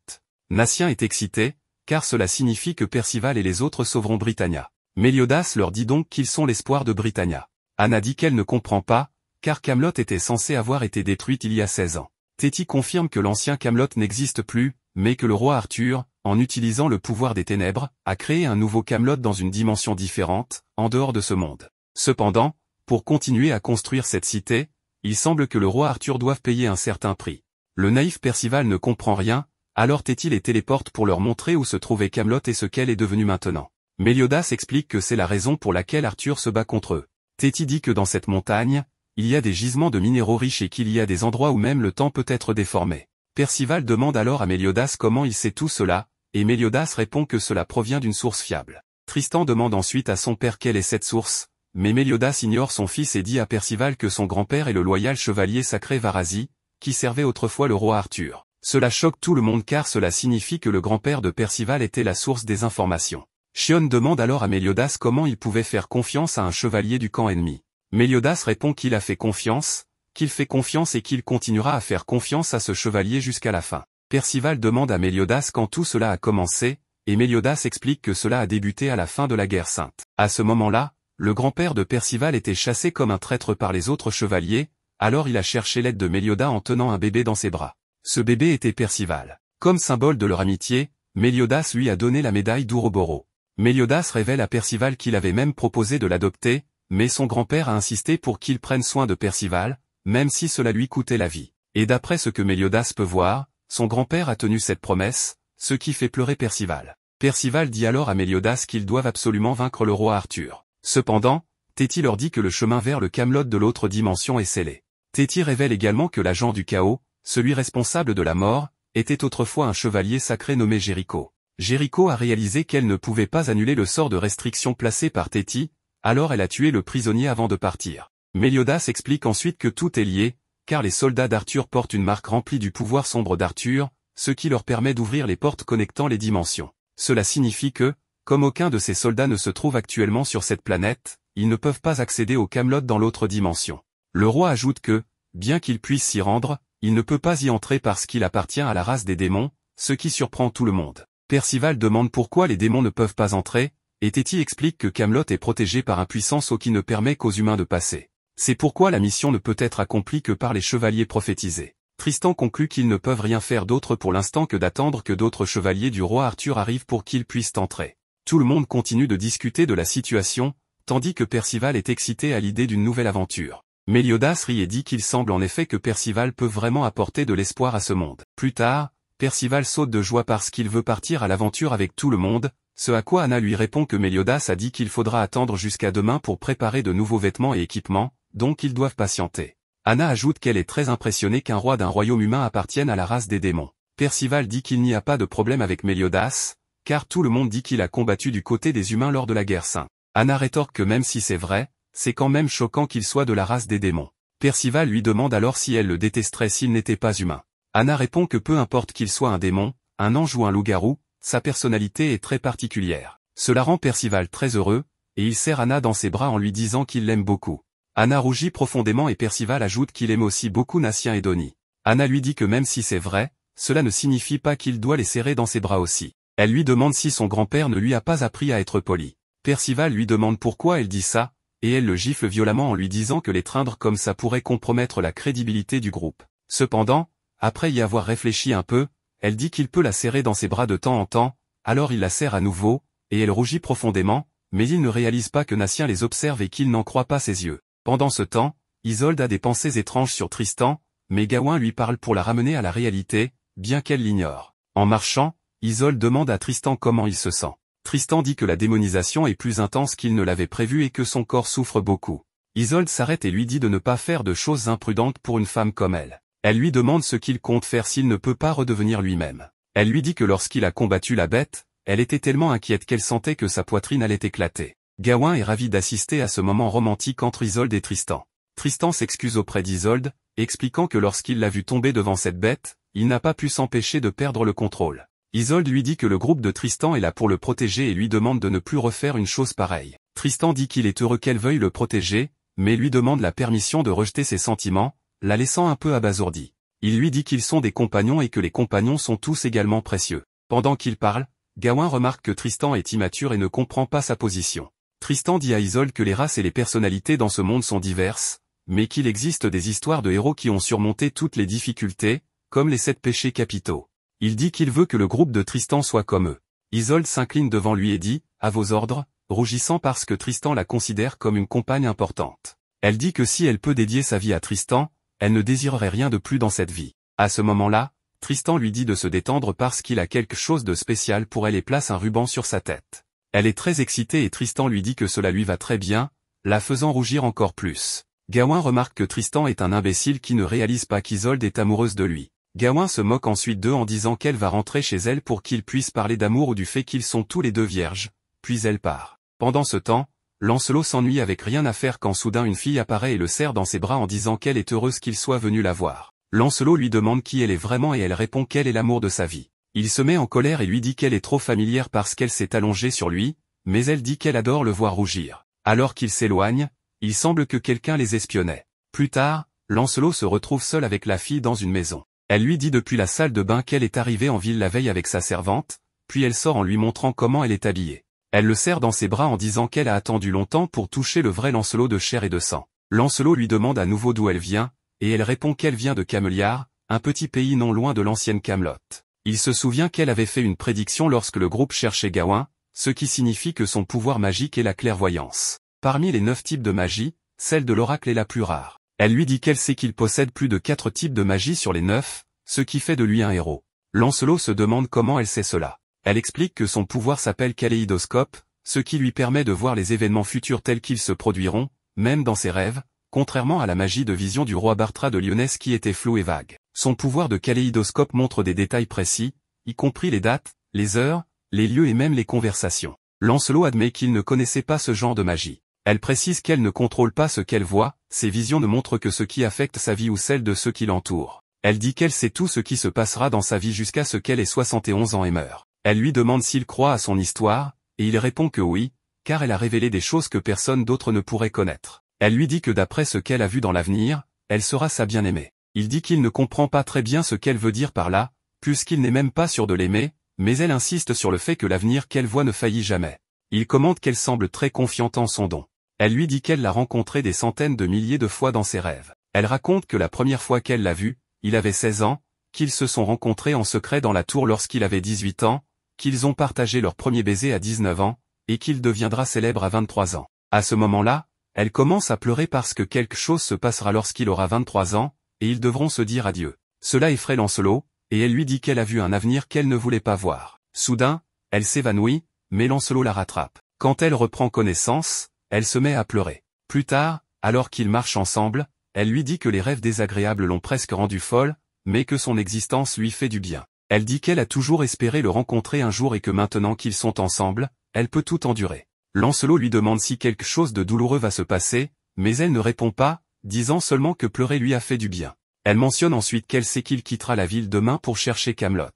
Natien est excité, car cela signifie que Percival et les autres sauveront Britannia. Méliodas leur dit donc qu'ils sont l'espoir de Britannia. Anna dit qu'elle ne comprend pas, car Camelot était censé avoir été détruite il y a 16 ans. Théti confirme que l'ancien Camelot n'existe plus, mais que le roi Arthur, en utilisant le pouvoir des ténèbres, a créé un nouveau Camelot dans une dimension différente, en dehors de ce monde. Cependant, pour continuer à construire cette cité, il semble que le roi Arthur doive payer un certain prix. Le naïf Percival ne comprend rien, alors Théti les téléporte pour leur montrer où se trouvait Camelot et ce qu'elle est devenue maintenant. Méliodas explique que c'est la raison pour laquelle Arthur se bat contre eux. Théti dit que dans cette montagne, il y a des gisements de minéraux riches et qu'il y a des endroits où même le temps peut être déformé. Percival demande alors à Méliodas comment il sait tout cela, et Méliodas répond que cela provient d'une source fiable. Tristan demande ensuite à son père quelle est cette source, mais Méliodas ignore son fils et dit à Percival que son grand-père est le loyal chevalier sacré Varasi, qui servait autrefois le roi Arthur. Cela choque tout le monde car cela signifie que le grand-père de Percival était la source des informations. Shion demande alors à Méliodas comment il pouvait faire confiance à un chevalier du camp ennemi. Méliodas répond qu'il a fait confiance, qu'il fait confiance et qu'il continuera à faire confiance à ce chevalier jusqu'à la fin. Percival demande à Méliodas quand tout cela a commencé, et Méliodas explique que cela a débuté à la fin de la guerre sainte. À ce moment-là, le grand-père de Percival était chassé comme un traître par les autres chevaliers, alors il a cherché l'aide de Méliodas en tenant un bébé dans ses bras. Ce bébé était Percival. Comme symbole de leur amitié, Méliodas lui a donné la médaille d'Ouroboros. Méliodas révèle à Percival qu'il avait même proposé de l'adopter, mais son grand-père a insisté pour qu'il prenne soin de Percival, même si cela lui coûtait la vie. Et d'après ce que Méliodas peut voir, son grand-père a tenu cette promesse, ce qui fait pleurer Percival. Percival dit alors à Méliodas qu'ils doivent absolument vaincre le roi Arthur. Cependant, Théti leur dit que le chemin vers le Camelot de l'autre dimension est scellé. Théti révèle également que l'agent du chaos, celui responsable de la mort, était autrefois un chevalier sacré nommé Jéricho. Jéricho a réalisé qu'elle ne pouvait pas annuler le sort de restriction placé par Théti, alors elle a tué le prisonnier avant de partir. Méliodas explique ensuite que tout est lié, car les soldats d'Arthur portent une marque remplie du pouvoir sombre d'Arthur, ce qui leur permet d'ouvrir les portes connectant les dimensions. Cela signifie que, comme aucun de ces soldats ne se trouve actuellement sur cette planète, ils ne peuvent pas accéder au Camelot dans l'autre dimension. Le roi ajoute que, bien qu'il puisse s'y rendre, il ne peut pas y entrer parce qu'il appartient à la race des démons, ce qui surprend tout le monde. Percival demande pourquoi les démons ne peuvent pas entrer, et Théti explique que Camelot est protégé par un puissant sceau qui ne permet qu'aux humains de passer. C'est pourquoi la mission ne peut être accomplie que par les chevaliers prophétisés. Tristan conclut qu'ils ne peuvent rien faire d'autre pour l'instant que d'attendre que d'autres chevaliers du roi Arthur arrivent pour qu'ils puissent entrer. Tout le monde continue de discuter de la situation, tandis que Percival est excité à l'idée d'une nouvelle aventure. Méliodas rit et dit qu'il semble en effet que Percival peut vraiment apporter de l'espoir à ce monde. Plus tard, Percival saute de joie parce qu'il veut partir à l'aventure avec tout le monde, ce à quoi Anna lui répond que Méliodas a dit qu'il faudra attendre jusqu'à demain pour préparer de nouveaux vêtements et équipements, donc ils doivent patienter. Anna ajoute qu'elle est très impressionnée qu'un roi d'un royaume humain appartienne à la race des démons. Percival dit qu'il n'y a pas de problème avec Méliodas, car tout le monde dit qu'il a combattu du côté des humains lors de la guerre sainte. Anna rétorque que même si c'est vrai, c'est quand même choquant qu'il soit de la race des démons. Percival lui demande alors si elle le détesterait s'il n'était pas humain. Anna répond que peu importe qu'il soit un démon, un ange ou un loup-garou, sa personnalité est très particulière. Cela rend Percival très heureux, et il serre Anna dans ses bras en lui disant qu'il l'aime beaucoup. Anna rougit profondément et Percival ajoute qu'il aime aussi beaucoup Natien et Donnie. Anna lui dit que même si c'est vrai, cela ne signifie pas qu'il doit les serrer dans ses bras aussi. Elle lui demande si son grand-père ne lui a pas appris à être poli. Percival lui demande pourquoi elle dit ça, et elle le gifle violemment en lui disant que l'étreindre comme ça pourrait compromettre la crédibilité du groupe. Cependant, après y avoir réfléchi un peu, elle dit qu'il peut la serrer dans ses bras de temps en temps, alors il la serre à nouveau, et elle rougit profondément, mais il ne réalise pas que Natien les observe et qu'il n'en croit pas ses yeux. Pendant ce temps, Isolde a des pensées étranges sur Tristan, mais Gawain lui parle pour la ramener à la réalité, bien qu'elle l'ignore. En marchant, Isolde demande à Tristan comment il se sent. Tristan dit que la démonisation est plus intense qu'il ne l'avait prévu et que son corps souffre beaucoup. Isolde s'arrête et lui dit de ne pas faire de choses imprudentes pour une femme comme elle. Elle lui demande ce qu'il compte faire s'il ne peut pas redevenir lui-même. Elle lui dit que lorsqu'il a combattu la bête, elle était tellement inquiète qu'elle sentait que sa poitrine allait éclater. Gawain est ravi d'assister à ce moment romantique entre Isolde et Tristan. Tristan s'excuse auprès d'Isolde, expliquant que lorsqu'il l'a vu tomber devant cette bête, il n'a pas pu s'empêcher de perdre le contrôle. Isolde lui dit que le groupe de Tristan est là pour le protéger et lui demande de ne plus refaire une chose pareille. Tristan dit qu'il est heureux qu'elle veuille le protéger, mais lui demande la permission de rejeter ses sentiments, la laissant un peu abasourdie. Il lui dit qu'ils sont des compagnons et que les compagnons sont tous également précieux. Pendant qu'il parle, Gawain remarque que Tristan est immature et ne comprend pas sa position. Tristan dit à Isolde que les races et les personnalités dans ce monde sont diverses, mais qu'il existe des histoires de héros qui ont surmonté toutes les difficultés, comme les 7 péchés capitaux. Il dit qu'il veut que le groupe de Tristan soit comme eux. Isolde s'incline devant lui et dit « À vos ordres », rougissant parce que Tristan la considère comme une compagne importante. Elle dit que si elle peut dédier sa vie à Tristan, elle ne désirerait rien de plus dans cette vie. À ce moment-là, Tristan lui dit de se détendre parce qu'il a quelque chose de spécial pour elle et place un ruban sur sa tête. Elle est très excitée et Tristan lui dit que cela lui va très bien, la faisant rougir encore plus. Gawain remarque que Tristan est un imbécile qui ne réalise pas qu'Isolde est amoureuse de lui. Gawain se moque ensuite d'eux en disant qu'elle va rentrer chez elle pour qu'ils puissent parler d'amour ou du fait qu'ils sont tous les deux vierges, puis elle part. Pendant ce temps, Lancelot s'ennuie avec rien à faire quand soudain une fille apparaît et le serre dans ses bras en disant qu'elle est heureuse qu'il soit venu la voir. Lancelot lui demande qui elle est vraiment et elle répond qu'elle est l'amour de sa vie. Il se met en colère et lui dit qu'elle est trop familière parce qu'elle s'est allongée sur lui, mais elle dit qu'elle adore le voir rougir. Alors qu'il s'éloigne, il semble que quelqu'un les espionnait. Plus tard, Lancelot se retrouve seul avec la fille dans une maison. Elle lui dit depuis la salle de bain qu'elle est arrivée en ville la veille avec sa servante, puis elle sort en lui montrant comment elle est habillée. Elle le serre dans ses bras en disant qu'elle a attendu longtemps pour toucher le vrai Lancelot de chair et de sang. Lancelot lui demande à nouveau d'où elle vient, et elle répond qu'elle vient de Cameliard, un petit pays non loin de l'ancienne Camelot. Il se souvient qu'elle avait fait une prédiction lorsque le groupe cherchait Gawain, ce qui signifie que son pouvoir magique est la clairvoyance. Parmi les 9 types de magie, celle de l'oracle est la plus rare. Elle lui dit qu'elle sait qu'il possède plus de 4 types de magie sur les 9, ce qui fait de lui un héros. Lancelot se demande comment elle sait cela. Elle explique que son pouvoir s'appelle kaléidoscope, ce qui lui permet de voir les événements futurs tels qu'ils se produiront, même dans ses rêves, contrairement à la magie de vision du roi Bartra de Lyonesse qui était floue et vague. Son pouvoir de kaléidoscope montre des détails précis, y compris les dates, les heures, les lieux et même les conversations. Lancelot admet qu'il ne connaissait pas ce genre de magie. Elle précise qu'elle ne contrôle pas ce qu'elle voit, ses visions ne montrent que ce qui affecte sa vie ou celle de ceux qui l'entourent. Elle dit qu'elle sait tout ce qui se passera dans sa vie jusqu'à ce qu'elle ait 71 ans et meure. Elle lui demande s'il croit à son histoire, et il répond que oui, car elle a révélé des choses que personne d'autre ne pourrait connaître. Elle lui dit que d'après ce qu'elle a vu dans l'avenir, elle sera sa bien-aimée. Il dit qu'il ne comprend pas très bien ce qu'elle veut dire par là, puisqu'il n'est même pas sûr de l'aimer, mais elle insiste sur le fait que l'avenir qu'elle voit ne faillit jamais. Il commente qu'elle semble très confiante en son don. Elle lui dit qu'elle l'a rencontré des centaines de milliers de fois dans ses rêves. Elle raconte que la première fois qu'elle l'a vu, il avait 16 ans, qu'ils se sont rencontrés en secret dans la tour lorsqu'il avait 18 ans, qu'ils ont partagé leur premier baiser à 19 ans, et qu'il deviendra célèbre à 23 ans. À ce moment-là, elle commence à pleurer parce que quelque chose se passera lorsqu'il aura 23 ans, et ils devront se dire adieu. Cela effraie Lancelot, et elle lui dit qu'elle a vu un avenir qu'elle ne voulait pas voir. Soudain, elle s'évanouit, mais Lancelot la rattrape. Quand elle reprend connaissance, elle se met à pleurer. Plus tard, alors qu'ils marchent ensemble, elle lui dit que les rêves désagréables l'ont presque rendue folle, mais que son existence lui fait du bien. Elle dit qu'elle a toujours espéré le rencontrer un jour et que maintenant qu'ils sont ensemble, elle peut tout endurer. Lancelot lui demande si quelque chose de douloureux va se passer, mais elle ne répond pas, disant seulement que pleurer lui a fait du bien. Elle mentionne ensuite qu'elle sait qu'il quittera la ville demain pour chercher Camelot.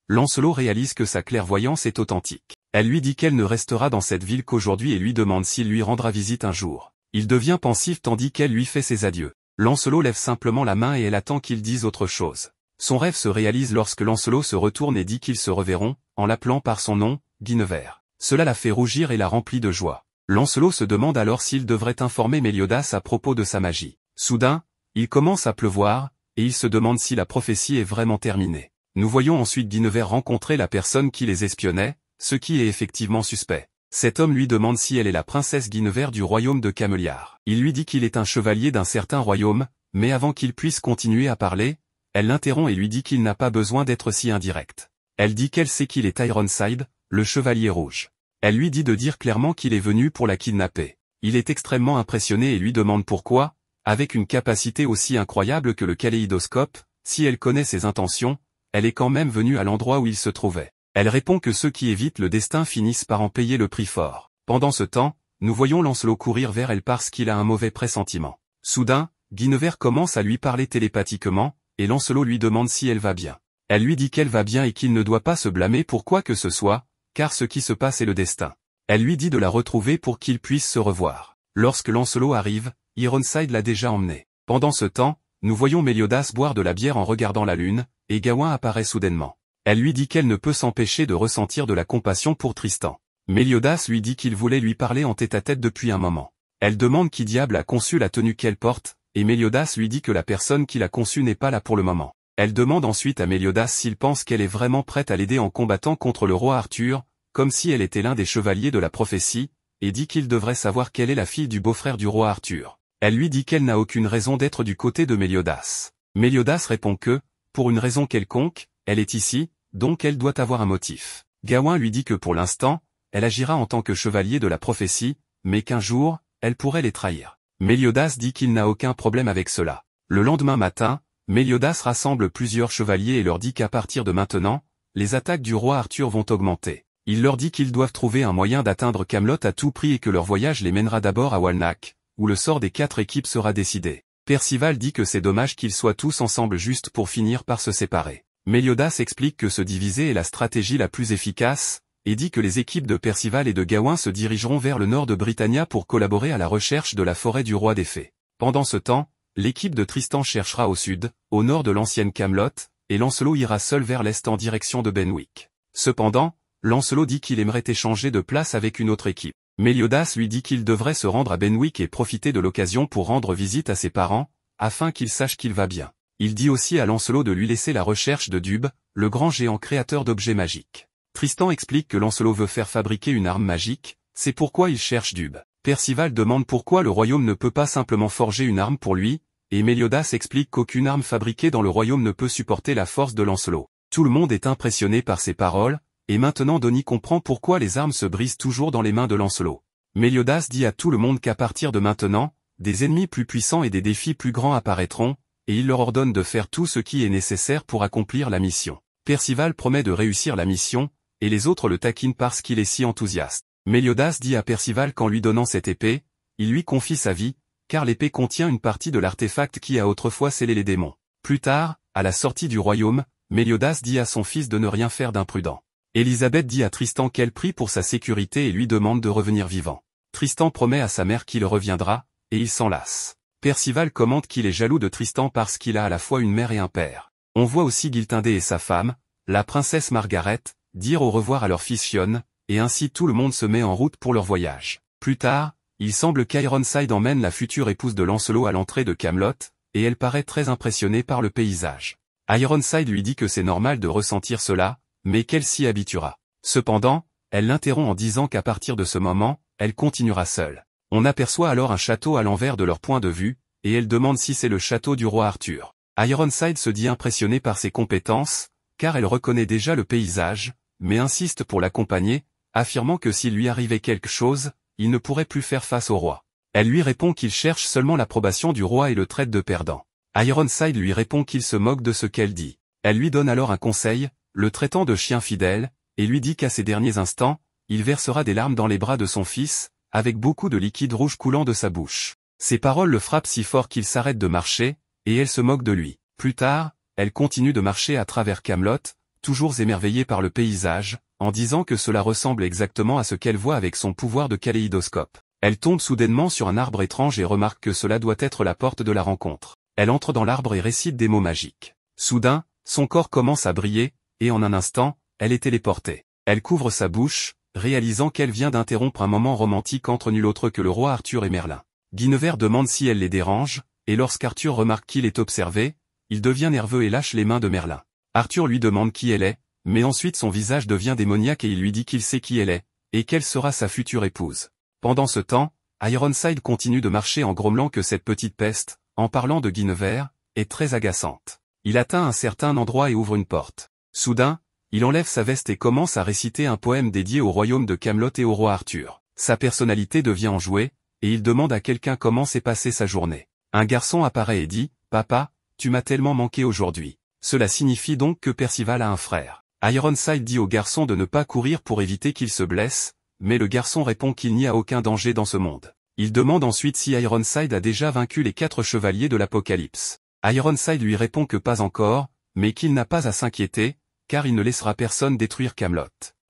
Lancelot réalise que sa clairvoyance est authentique. Elle lui dit qu'elle ne restera dans cette ville qu'aujourd'hui et lui demande s'il lui rendra visite un jour. Il devient pensif tandis qu'elle lui fait ses adieux. Lancelot lève simplement la main et elle attend qu'il dise autre chose. Son rêve se réalise lorsque Lancelot se retourne et dit qu'ils se reverront, en l'appelant par son nom, Guinevere. Cela la fait rougir et la remplit de joie. Lancelot se demande alors s'il devrait informer Méliodas à propos de sa magie. Soudain, il commence à pleuvoir, et il se demande si la prophétie est vraiment terminée. Nous voyons ensuite Guinevere rencontrer la personne qui les espionnait, ce qui est effectivement suspect. Cet homme lui demande si elle est la princesse Guinevere du royaume de Cameliard. Il lui dit qu'il est un chevalier d'un certain royaume, mais avant qu'il puisse continuer à parler, elle l'interrompt et lui dit qu'il n'a pas besoin d'être si indirect. Elle dit qu'elle sait qu'il est Ironside, le chevalier rouge. Elle lui dit de dire clairement qu'il est venu pour la kidnapper. Il est extrêmement impressionné et lui demande pourquoi, avec une capacité aussi incroyable que le kaléidoscope, si elle connaît ses intentions, elle est quand même venue à l'endroit où il se trouvait. Elle répond que ceux qui évitent le destin finissent par en payer le prix fort. Pendant ce temps, nous voyons Lancelot courir vers elle parce qu'il a un mauvais pressentiment. Soudain, Guinevere commence à lui parler télépathiquement, et Lancelot lui demande si elle va bien. Elle lui dit qu'elle va bien et qu'il ne doit pas se blâmer pour quoi que ce soit, car ce qui se passe est le destin. Elle lui dit de la retrouver pour qu'ils puissent se revoir. Lorsque Lancelot arrive, Ironside l'a déjà emmené. Pendant ce temps, nous voyons Méliodas boire de la bière en regardant la lune, et Gawain apparaît soudainement. Elle lui dit qu'elle ne peut s'empêcher de ressentir de la compassion pour Tristan. Méliodas lui dit qu'il voulait lui parler en tête-à-tête depuis un moment. Elle demande qui diable a conçu la tenue qu'elle porte, et Méliodas lui dit que la personne qui l'a conçue n'est pas là pour le moment. Elle demande ensuite à Méliodas s'il pense qu'elle est vraiment prête à l'aider en combattant contre le roi Arthur, comme si elle était l'un des chevaliers de la prophétie, et dit qu'il devrait savoir qu'elle est la fille du beau-frère du roi Arthur. Elle lui dit qu'elle n'a aucune raison d'être du côté de Méliodas. Méliodas répond que, pour une raison quelconque, elle est ici, donc elle doit avoir un motif. Gawain lui dit que pour l'instant, elle agira en tant que chevalier de la prophétie, mais qu'un jour, elle pourrait les trahir. Méliodas dit qu'il n'a aucun problème avec cela. Le lendemain matin, Méliodas rassemble plusieurs chevaliers et leur dit qu'à partir de maintenant, les attaques du roi Arthur vont augmenter. Il leur dit qu'ils doivent trouver un moyen d'atteindre Camelot à tout prix et que leur voyage les mènera d'abord à Walnac, où le sort des 4 équipes sera décidé. Percival dit que c'est dommage qu'ils soient tous ensemble juste pour finir par se séparer. Méliodas explique que se diviser est la stratégie la plus efficace, et dit que les équipes de Percival et de Gawain se dirigeront vers le nord de Britannia pour collaborer à la recherche de la forêt du roi des fées. Pendant ce temps, l'équipe de Tristan cherchera au sud, au nord de l'ancienne Camelot, et Lancelot ira seul vers l'est en direction de Benwick. Cependant, Lancelot dit qu'il aimerait échanger de place avec une autre équipe. Méliodas lui dit qu'il devrait se rendre à Benwick et profiter de l'occasion pour rendre visite à ses parents, afin qu'il sache qu'il va bien. Il dit aussi à Lancelot de lui laisser la recherche de Dube, le grand géant créateur d'objets magiques. Tristan explique que Lancelot veut faire fabriquer une arme magique, c'est pourquoi il cherche Dube. Percival demande pourquoi le royaume ne peut pas simplement forger une arme pour lui, et Méliodas explique qu'aucune arme fabriquée dans le royaume ne peut supporter la force de Lancelot. Tout le monde est impressionné par ces paroles, et maintenant Denis comprend pourquoi les armes se brisent toujours dans les mains de Lancelot. Méliodas dit à tout le monde qu'à partir de maintenant, des ennemis plus puissants et des défis plus grands apparaîtront, et il leur ordonne de faire tout ce qui est nécessaire pour accomplir la mission. Percival promet de réussir la mission, et les autres le taquinent parce qu'il est si enthousiaste. Méliodas dit à Percival qu'en lui donnant cette épée, il lui confie sa vie, car l'épée contient une partie de l'artefact qui a autrefois scellé les démons. Plus tard, à la sortie du royaume, Méliodas dit à son fils de ne rien faire d'imprudent. Élisabeth dit à Tristan qu'elle prie pour sa sécurité et lui demande de revenir vivant. Tristan promet à sa mère qu'il reviendra, et il s'en lasse. Percival commente qu'il est jaloux de Tristan parce qu'il a à la fois une mère et un père. On voit aussi Giltindé et sa femme, la princesse Margaret, dire au revoir à leur fils Fionn, et ainsi tout le monde se met en route pour leur voyage. Plus tard, il semble qu'Ironside emmène la future épouse de Lancelot à l'entrée de Camelot, et elle paraît très impressionnée par le paysage. Ironside lui dit que c'est normal de ressentir cela, mais qu'elle s'y habituera. Cependant, elle l'interrompt en disant qu'à partir de ce moment, elle continuera seule. On aperçoit alors un château à l'envers de leur point de vue, et elle demande si c'est le château du roi Arthur. Ironside se dit impressionné par ses compétences, car elle reconnaît déjà le paysage, mais insiste pour l'accompagner, affirmant que s'il lui arrivait quelque chose, il ne pourrait plus faire face au roi. Elle lui répond qu'il cherche seulement l'approbation du roi et le traite de perdant. Ironside lui répond qu'il se moque de ce qu'elle dit. Elle lui donne alors un conseil, le traitant de chien fidèle, et lui dit qu'à ces derniers instants, il versera des larmes dans les bras de son fils, avec beaucoup de liquide rouge coulant de sa bouche. Ces paroles le frappent si fort qu'il s'arrête de marcher, et elle se moque de lui. Plus tard, elle continue de marcher à travers Camelot, toujours émerveillée par le paysage, en disant que cela ressemble exactement à ce qu'elle voit avec son pouvoir de kaléidoscope. Elle tombe soudainement sur un arbre étrange et remarque que cela doit être la porte de la rencontre. Elle entre dans l'arbre et récite des mots magiques. Soudain, son corps commence à briller, et en un instant, elle est téléportée. Elle couvre sa bouche, réalisant qu'elle vient d'interrompre un moment romantique entre nul autre que le roi Arthur et Merlin. Guinevere demande si elle les dérange, et lorsqu'Arthur remarque qu'il est observé, il devient nerveux et lâche les mains de Merlin. Arthur lui demande qui elle est, mais ensuite son visage devient démoniaque et il lui dit qu'il sait qui elle est, et qu'elle sera sa future épouse. Pendant ce temps, Ironside continue de marcher en grommelant que cette petite peste, en parlant de Guinevere, est très agaçante. Il atteint un certain endroit et ouvre une porte. Soudain, il enlève sa veste et commence à réciter un poème dédié au royaume de Camelot et au roi Arthur. Sa personnalité devient enjouée, et il demande à quelqu'un comment s'est passée sa journée. Un garçon apparaît et dit « Papa, tu m'as tellement manqué aujourd'hui ». Cela signifie donc que Percival a un frère. Ironside dit au garçon de ne pas courir pour éviter qu'il se blesse, mais le garçon répond qu'il n'y a aucun danger dans ce monde. Il demande ensuite si Ironside a déjà vaincu les 4 chevaliers de l'Apocalypse. Ironside lui répond que pas encore, mais qu'il n'a pas à s'inquiéter, car il ne laissera personne détruire Camelot.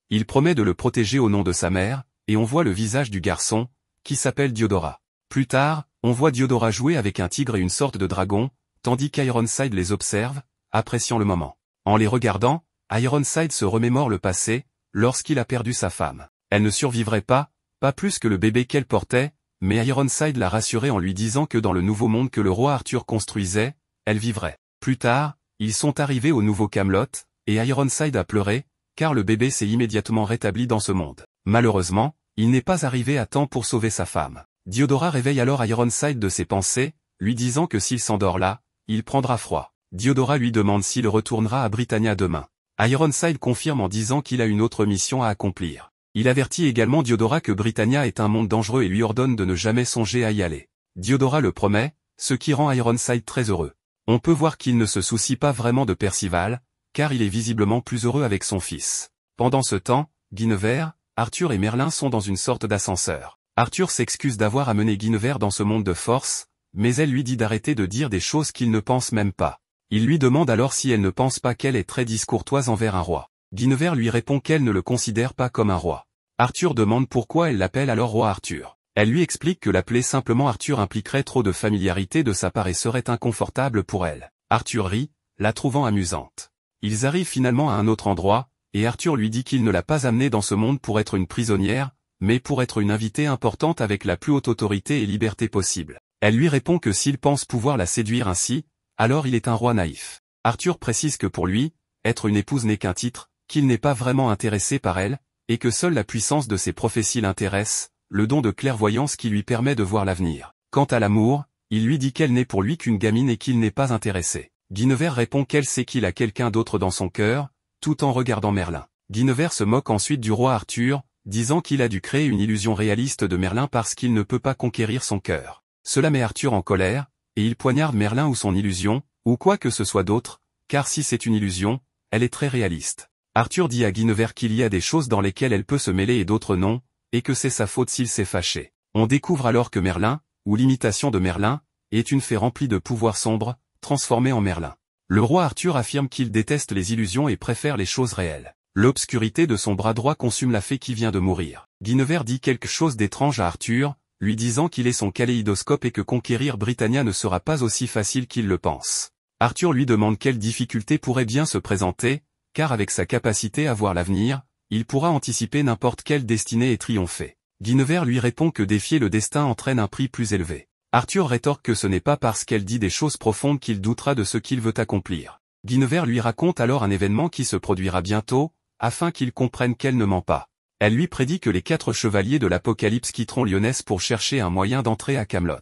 Il promet de le protéger au nom de sa mère, et on voit le visage du garçon, qui s'appelle Diodora. Plus tard, on voit Diodora jouer avec un tigre et une sorte de dragon, tandis qu'Ironside les observe, appréciant le moment. En les regardant, Ironside se remémore le passé, lorsqu'il a perdu sa femme. Elle ne survivrait pas plus que le bébé qu'elle portait, mais Ironside l'a rassurée en lui disant que dans le nouveau monde que le roi Arthur construisait, elle vivrait. Plus tard, ils sont arrivés au nouveau Camelot, et Ironside a pleuré, car le bébé s'est immédiatement rétabli dans ce monde. Malheureusement, il n'est pas arrivé à temps pour sauver sa femme. Diodora réveille alors Ironside de ses pensées, lui disant que s'il s'endort là, il prendra froid. Diodora lui demande s'il retournera à Britannia demain. Ironside confirme en disant qu'il a une autre mission à accomplir. Il avertit également Diodora que Britannia est un monde dangereux et lui ordonne de ne jamais songer à y aller. Diodora le promet, ce qui rend Ironside très heureux. On peut voir qu'il ne se soucie pas vraiment de Percival, car il est visiblement plus heureux avec son fils. Pendant ce temps, Guinevere, Arthur et Merlin sont dans une sorte d'ascenseur. Arthur s'excuse d'avoir amené Guinevere dans ce monde de force, mais elle lui dit d'arrêter de dire des choses qu'il ne pense même pas. Il lui demande alors si elle ne pense pas qu'elle est très discourtoise envers un roi. Guinevere lui répond qu'elle ne le considère pas comme un roi. Arthur demande pourquoi elle l'appelle alors roi Arthur. Elle lui explique que l'appeler simplement Arthur impliquerait trop de familiarité de sa part et serait inconfortable pour elle. Arthur rit, la trouvant amusante. Ils arrivent finalement à un autre endroit, et Arthur lui dit qu'il ne l'a pas amenée dans ce monde pour être une prisonnière, mais pour être une invitée importante avec la plus haute autorité et liberté possible. Elle lui répond que s'il pense pouvoir la séduire ainsi, alors il est un roi naïf. Arthur précise que pour lui, être une épouse n'est qu'un titre, qu'il n'est pas vraiment intéressé par elle, et que seule la puissance de ses prophéties l'intéresse, le don de clairvoyance qui lui permet de voir l'avenir. Quant à l'amour, il lui dit qu'elle n'est pour lui qu'une gamine et qu'il n'est pas intéressé. Guinevere répond qu'elle sait qu'il a quelqu'un d'autre dans son cœur, tout en regardant Merlin. Guinevere se moque ensuite du roi Arthur, disant qu'il a dû créer une illusion réaliste de Merlin parce qu'il ne peut pas conquérir son cœur. Cela met Arthur en colère, et il poignarde Merlin ou son illusion, ou quoi que ce soit d'autre, car si c'est une illusion, elle est très réaliste. Arthur dit à Guinevere qu'il y a des choses dans lesquelles elle peut se mêler et d'autres non, et que c'est sa faute s'il s'est fâché. On découvre alors que Merlin, ou l'imitation de Merlin, est une fée remplie de pouvoirs sombres, transformée en Merlin. Le roi Arthur affirme qu'il déteste les illusions et préfère les choses réelles. L'obscurité de son bras droit consume la fée qui vient de mourir. Guinevere dit quelque chose d'étrange à Arthur, lui disant qu'il est son kaléidoscope et que conquérir Britannia ne sera pas aussi facile qu'il le pense. Arthur lui demande quelles difficultés pourraient bien se présenter, car avec sa capacité à voir l'avenir, il pourra anticiper n'importe quelle destinée et triompher. Guinevere lui répond que défier le destin entraîne un prix plus élevé. Arthur rétorque que ce n'est pas parce qu'elle dit des choses profondes qu'il doutera de ce qu'il veut accomplir. Guinevere lui raconte alors un événement qui se produira bientôt, afin qu'il comprenne qu'elle ne ment pas. Elle lui prédit que les 4 chevaliers de l'Apocalypse quitteront Lyonesse pour chercher un moyen d'entrer à Camelot.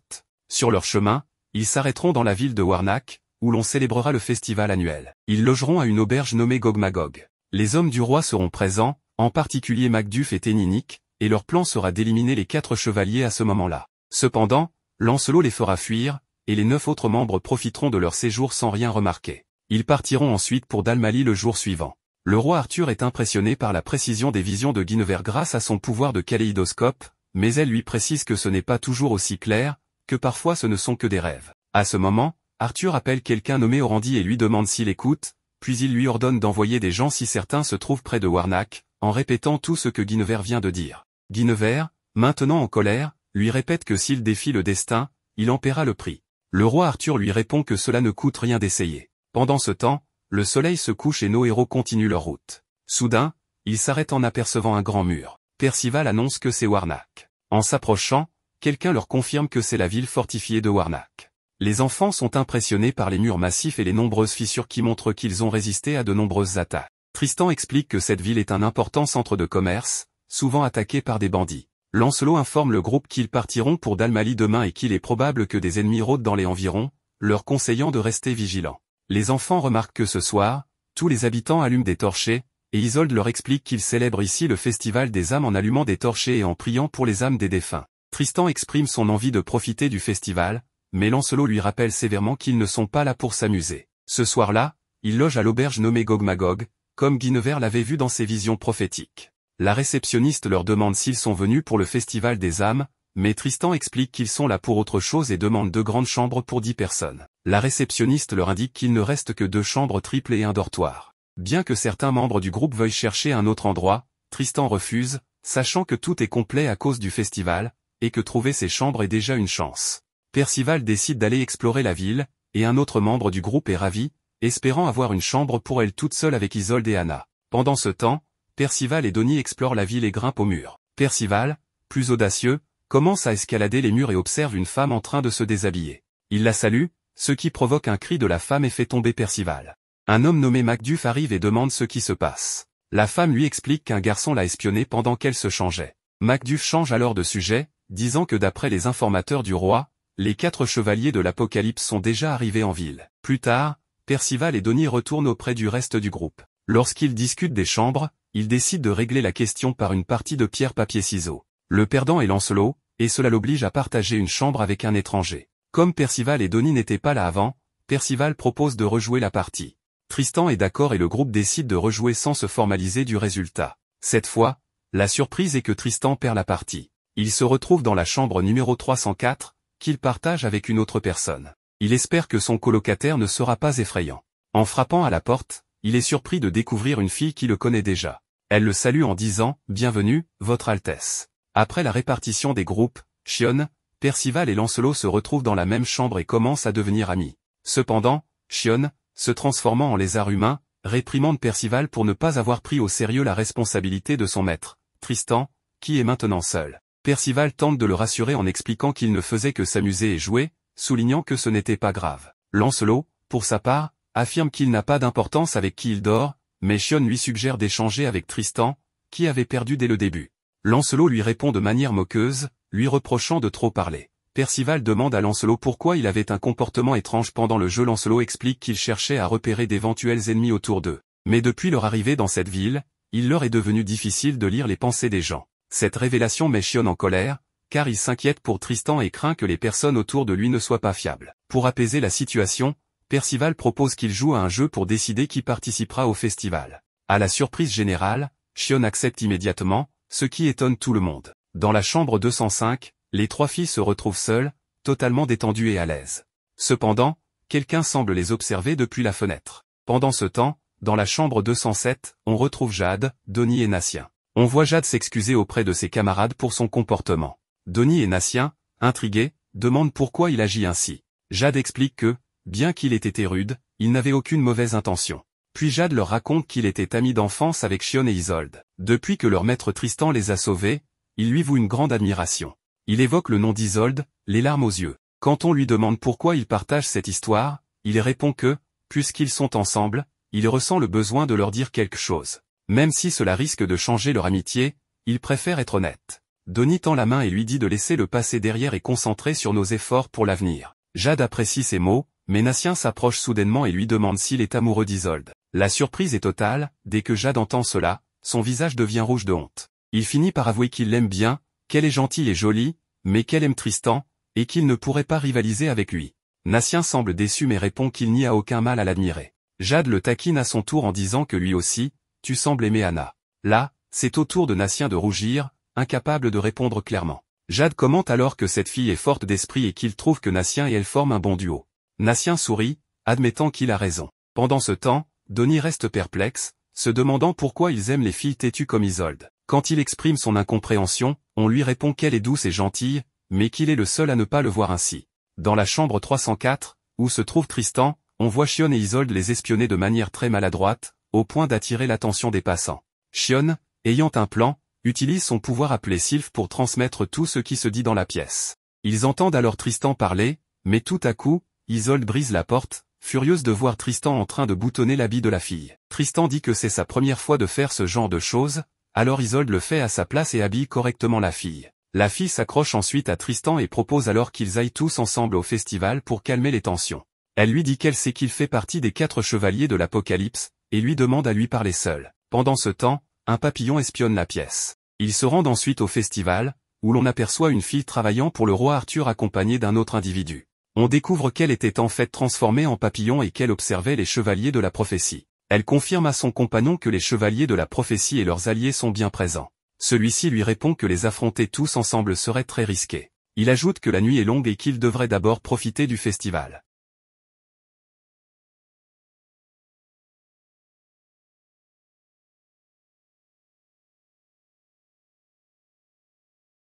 Sur leur chemin, ils s'arrêteront dans la ville de Warnack, où l'on célébrera le festival annuel. Ils logeront à une auberge nommée Gog-Magog. Les hommes du roi seront présents, en particulier Macduff et Téninique, et leur plan sera d'éliminer les 4 chevaliers à ce moment-là. Cependant, Lancelot les fera fuir, et les 9 autres membres profiteront de leur séjour sans rien remarquer. Ils partiront ensuite pour Dalmalie le jour suivant. Le roi Arthur est impressionné par la précision des visions de Guinevere grâce à son pouvoir de kaléidoscope, mais elle lui précise que ce n'est pas toujours aussi clair, que parfois ce ne sont que des rêves. À ce moment, Arthur appelle quelqu'un nommé Orandi et lui demande s'il écoute, puis il lui ordonne d'envoyer des gens si certains se trouvent près de Warnack, en répétant tout ce que Guinevere vient de dire. Guinevere, maintenant en colère, lui répète que s'il défie le destin, il en paiera le prix. Le roi Arthur lui répond que cela ne coûte rien d'essayer. Pendant ce temps, le soleil se couche et nos héros continuent leur route. Soudain, ils s'arrêtent en apercevant un grand mur. Percival annonce que c'est Warnack. En s'approchant, quelqu'un leur confirme que c'est la ville fortifiée de Warnack. Les enfants sont impressionnés par les murs massifs et les nombreuses fissures qui montrent qu'ils ont résisté à de nombreuses attaques. Tristan explique que cette ville est un important centre de commerce, souvent attaqué par des bandits. Lancelot informe le groupe qu'ils partiront pour Dalmalie demain et qu'il est probable que des ennemis rôdent dans les environs, leur conseillant de rester vigilants. Les enfants remarquent que ce soir, tous les habitants allument des torchets, et Isolde leur explique qu'ils célèbrent ici le festival des âmes en allumant des torchets et en priant pour les âmes des défunts. Tristan exprime son envie de profiter du festival, mais Lancelot lui rappelle sévèrement qu'ils ne sont pas là pour s'amuser. Ce soir-là, ils logent à l'auberge nommée Gog-Magog, comme Guinevere l'avait vu dans ses visions prophétiques. La réceptionniste leur demande s'ils sont venus pour le festival des âmes, mais Tristan explique qu'ils sont là pour autre chose et demande 2 grandes chambres pour 10 personnes. La réceptionniste leur indique qu'il ne reste que 2 chambres triples et un dortoir. Bien que certains membres du groupe veuillent chercher un autre endroit, Tristan refuse, sachant que tout est complet à cause du festival, et que trouver ces chambres est déjà une chance. Percival décide d'aller explorer la ville, et un autre membre du groupe est ravi, espérant avoir une chambre pour elle toute seule avec Isolde et Anna. Pendant ce temps, Percival et Donnie explorent la ville et grimpent au mur. Percival, plus audacieux, commence à escalader les murs et observe une femme en train de se déshabiller. Il la salue, ce qui provoque un cri de la femme et fait tomber Percival. Un homme nommé Macduff arrive et demande ce qui se passe. La femme lui explique qu'un garçon l'a espionnée pendant qu'elle se changeait. Macduff change alors de sujet, disant que d'après les informateurs du roi, les 4 chevaliers de l'Apocalypse sont déjà arrivés en ville. Plus tard, Percival et Donnie retournent auprès du reste du groupe. Lorsqu'ils discutent des chambres, ils décident de régler la question par une partie de pierre-papier-ciseaux. Le perdant est Lancelot, et cela l'oblige à partager une chambre avec un étranger. Comme Percival et Donnie n'étaient pas là avant, Percival propose de rejouer la partie. Tristan est d'accord et le groupe décide de rejouer sans se formaliser du résultat. Cette fois, la surprise est que Tristan perd la partie. Il se retrouve dans la chambre numéro 304, qu'il partage avec une autre personne. Il espère que son colocataire ne sera pas effrayant. En frappant à la porte, il est surpris de découvrir une fille qui le connaît déjà. Elle le salue en disant « Bienvenue, Votre Altesse ». Après la répartition des groupes, Chion, Percival et Lancelot se retrouvent dans la même chambre et commencent à devenir amis. Cependant, Chion, se transformant en lézard humain, réprimande Percival pour ne pas avoir pris au sérieux la responsabilité de son maître, Tristan, qui est maintenant seul. Percival tente de le rassurer en expliquant qu'il ne faisait que s'amuser et jouer, soulignant que ce n'était pas grave. Lancelot, pour sa part, affirme qu'il n'a pas d'importance avec qui il dort, mais Chion lui suggère d'échanger avec Tristan, qui avait perdu dès le début. Lancelot lui répond de manière moqueuse, lui reprochant de trop parler. Percival demande à Lancelot pourquoi il avait un comportement étrange pendant le jeu. Lancelot explique qu'il cherchait à repérer d'éventuels ennemis autour d'eux. Mais depuis leur arrivée dans cette ville, il leur est devenu difficile de lire les pensées des gens. Cette révélation met Chion en colère, car il s'inquiète pour Tristan et craint que les personnes autour de lui ne soient pas fiables. Pour apaiser la situation, Percival propose qu'il joue à un jeu pour décider qui participera au festival. À la surprise générale, Chion accepte immédiatement, ce qui étonne tout le monde. Dans la chambre 205, les 3 filles se retrouvent seules, totalement détendues et à l'aise. Cependant, quelqu'un semble les observer depuis la fenêtre. Pendant ce temps, dans la chambre 207, on retrouve Jade, Donnie et Natien. On voit Jade s'excuser auprès de ses camarades pour son comportement. Donnie et Natien, intrigués, demandent pourquoi il agit ainsi. Jade explique que, bien qu'il ait été rude, il n'avait aucune mauvaise intention. Puis Jade leur raconte qu'il était ami d'enfance avec Chion et Isolde. Depuis que leur maître Tristan les a sauvés, il lui voue une grande admiration. Il évoque le nom d'Isolde, les larmes aux yeux. Quand on lui demande pourquoi il partage cette histoire, il répond que, puisqu'ils sont ensemble, il ressent le besoin de leur dire quelque chose. Même si cela risque de changer leur amitié, il préfère être honnête. Donnie tend la main et lui dit de laisser le passé derrière et concentrer sur nos efforts pour l'avenir. Jade apprécie ces mots, mais Natien s'approche soudainement et lui demande s'il est amoureux d'Isolde. La surprise est totale, dès que Jade entend cela, son visage devient rouge de honte. Il finit par avouer qu'il l'aime bien, qu'elle est gentille et jolie, mais qu'elle aime Tristan, et qu'il ne pourrait pas rivaliser avec lui. Natien semble déçu mais répond qu'il n'y a aucun mal à l'admirer. Jade le taquine à son tour en disant que lui aussi, tu sembles aimer Anna. Là, c'est au tour de Natien de rougir, incapable de répondre clairement. Jade commente alors que cette fille est forte d'esprit et qu'il trouve que Natien et elle forment un bon duo. Natien sourit, admettant qu'il a raison. Pendant ce temps, Donnie reste perplexe, se demandant pourquoi ils aiment les filles têtues comme Isolde. Quand il exprime son incompréhension, on lui répond qu'elle est douce et gentille, mais qu'il est le seul à ne pas le voir ainsi. Dans la chambre 304, où se trouve Tristan, on voit Chion et Isolde les espionner de manière très maladroite, au point d'attirer l'attention des passants. Chion, ayant un plan, utilise son pouvoir appelé Sylph pour transmettre tout ce qui se dit dans la pièce. Ils entendent alors Tristan parler, mais tout à coup, Isolde brise la porte, furieuse de voir Tristan en train de boutonner l'habit de la fille. Tristan dit que c'est sa première fois de faire ce genre de choses, alors Isolde le fait à sa place et habille correctement la fille. La fille s'accroche ensuite à Tristan et propose alors qu'ils aillent tous ensemble au festival pour calmer les tensions. Elle lui dit qu'elle sait qu'il fait partie des 4 chevaliers de l'Apocalypse, et lui demande à lui parler seul. Pendant ce temps, un papillon espionne la pièce. Ils se rendent ensuite au festival, où l'on aperçoit une fille travaillant pour le roi Arthur accompagnée d'un autre individu. On découvre qu'elle était en fait transformée en papillon et qu'elle observait les chevaliers de la prophétie. Elle confirme à son compagnon que les chevaliers de la prophétie et leurs alliés sont bien présents. Celui-ci lui répond que les affronter tous ensemble serait très risqué. Il ajoute que la nuit est longue et qu'il devrait d'abord profiter du festival.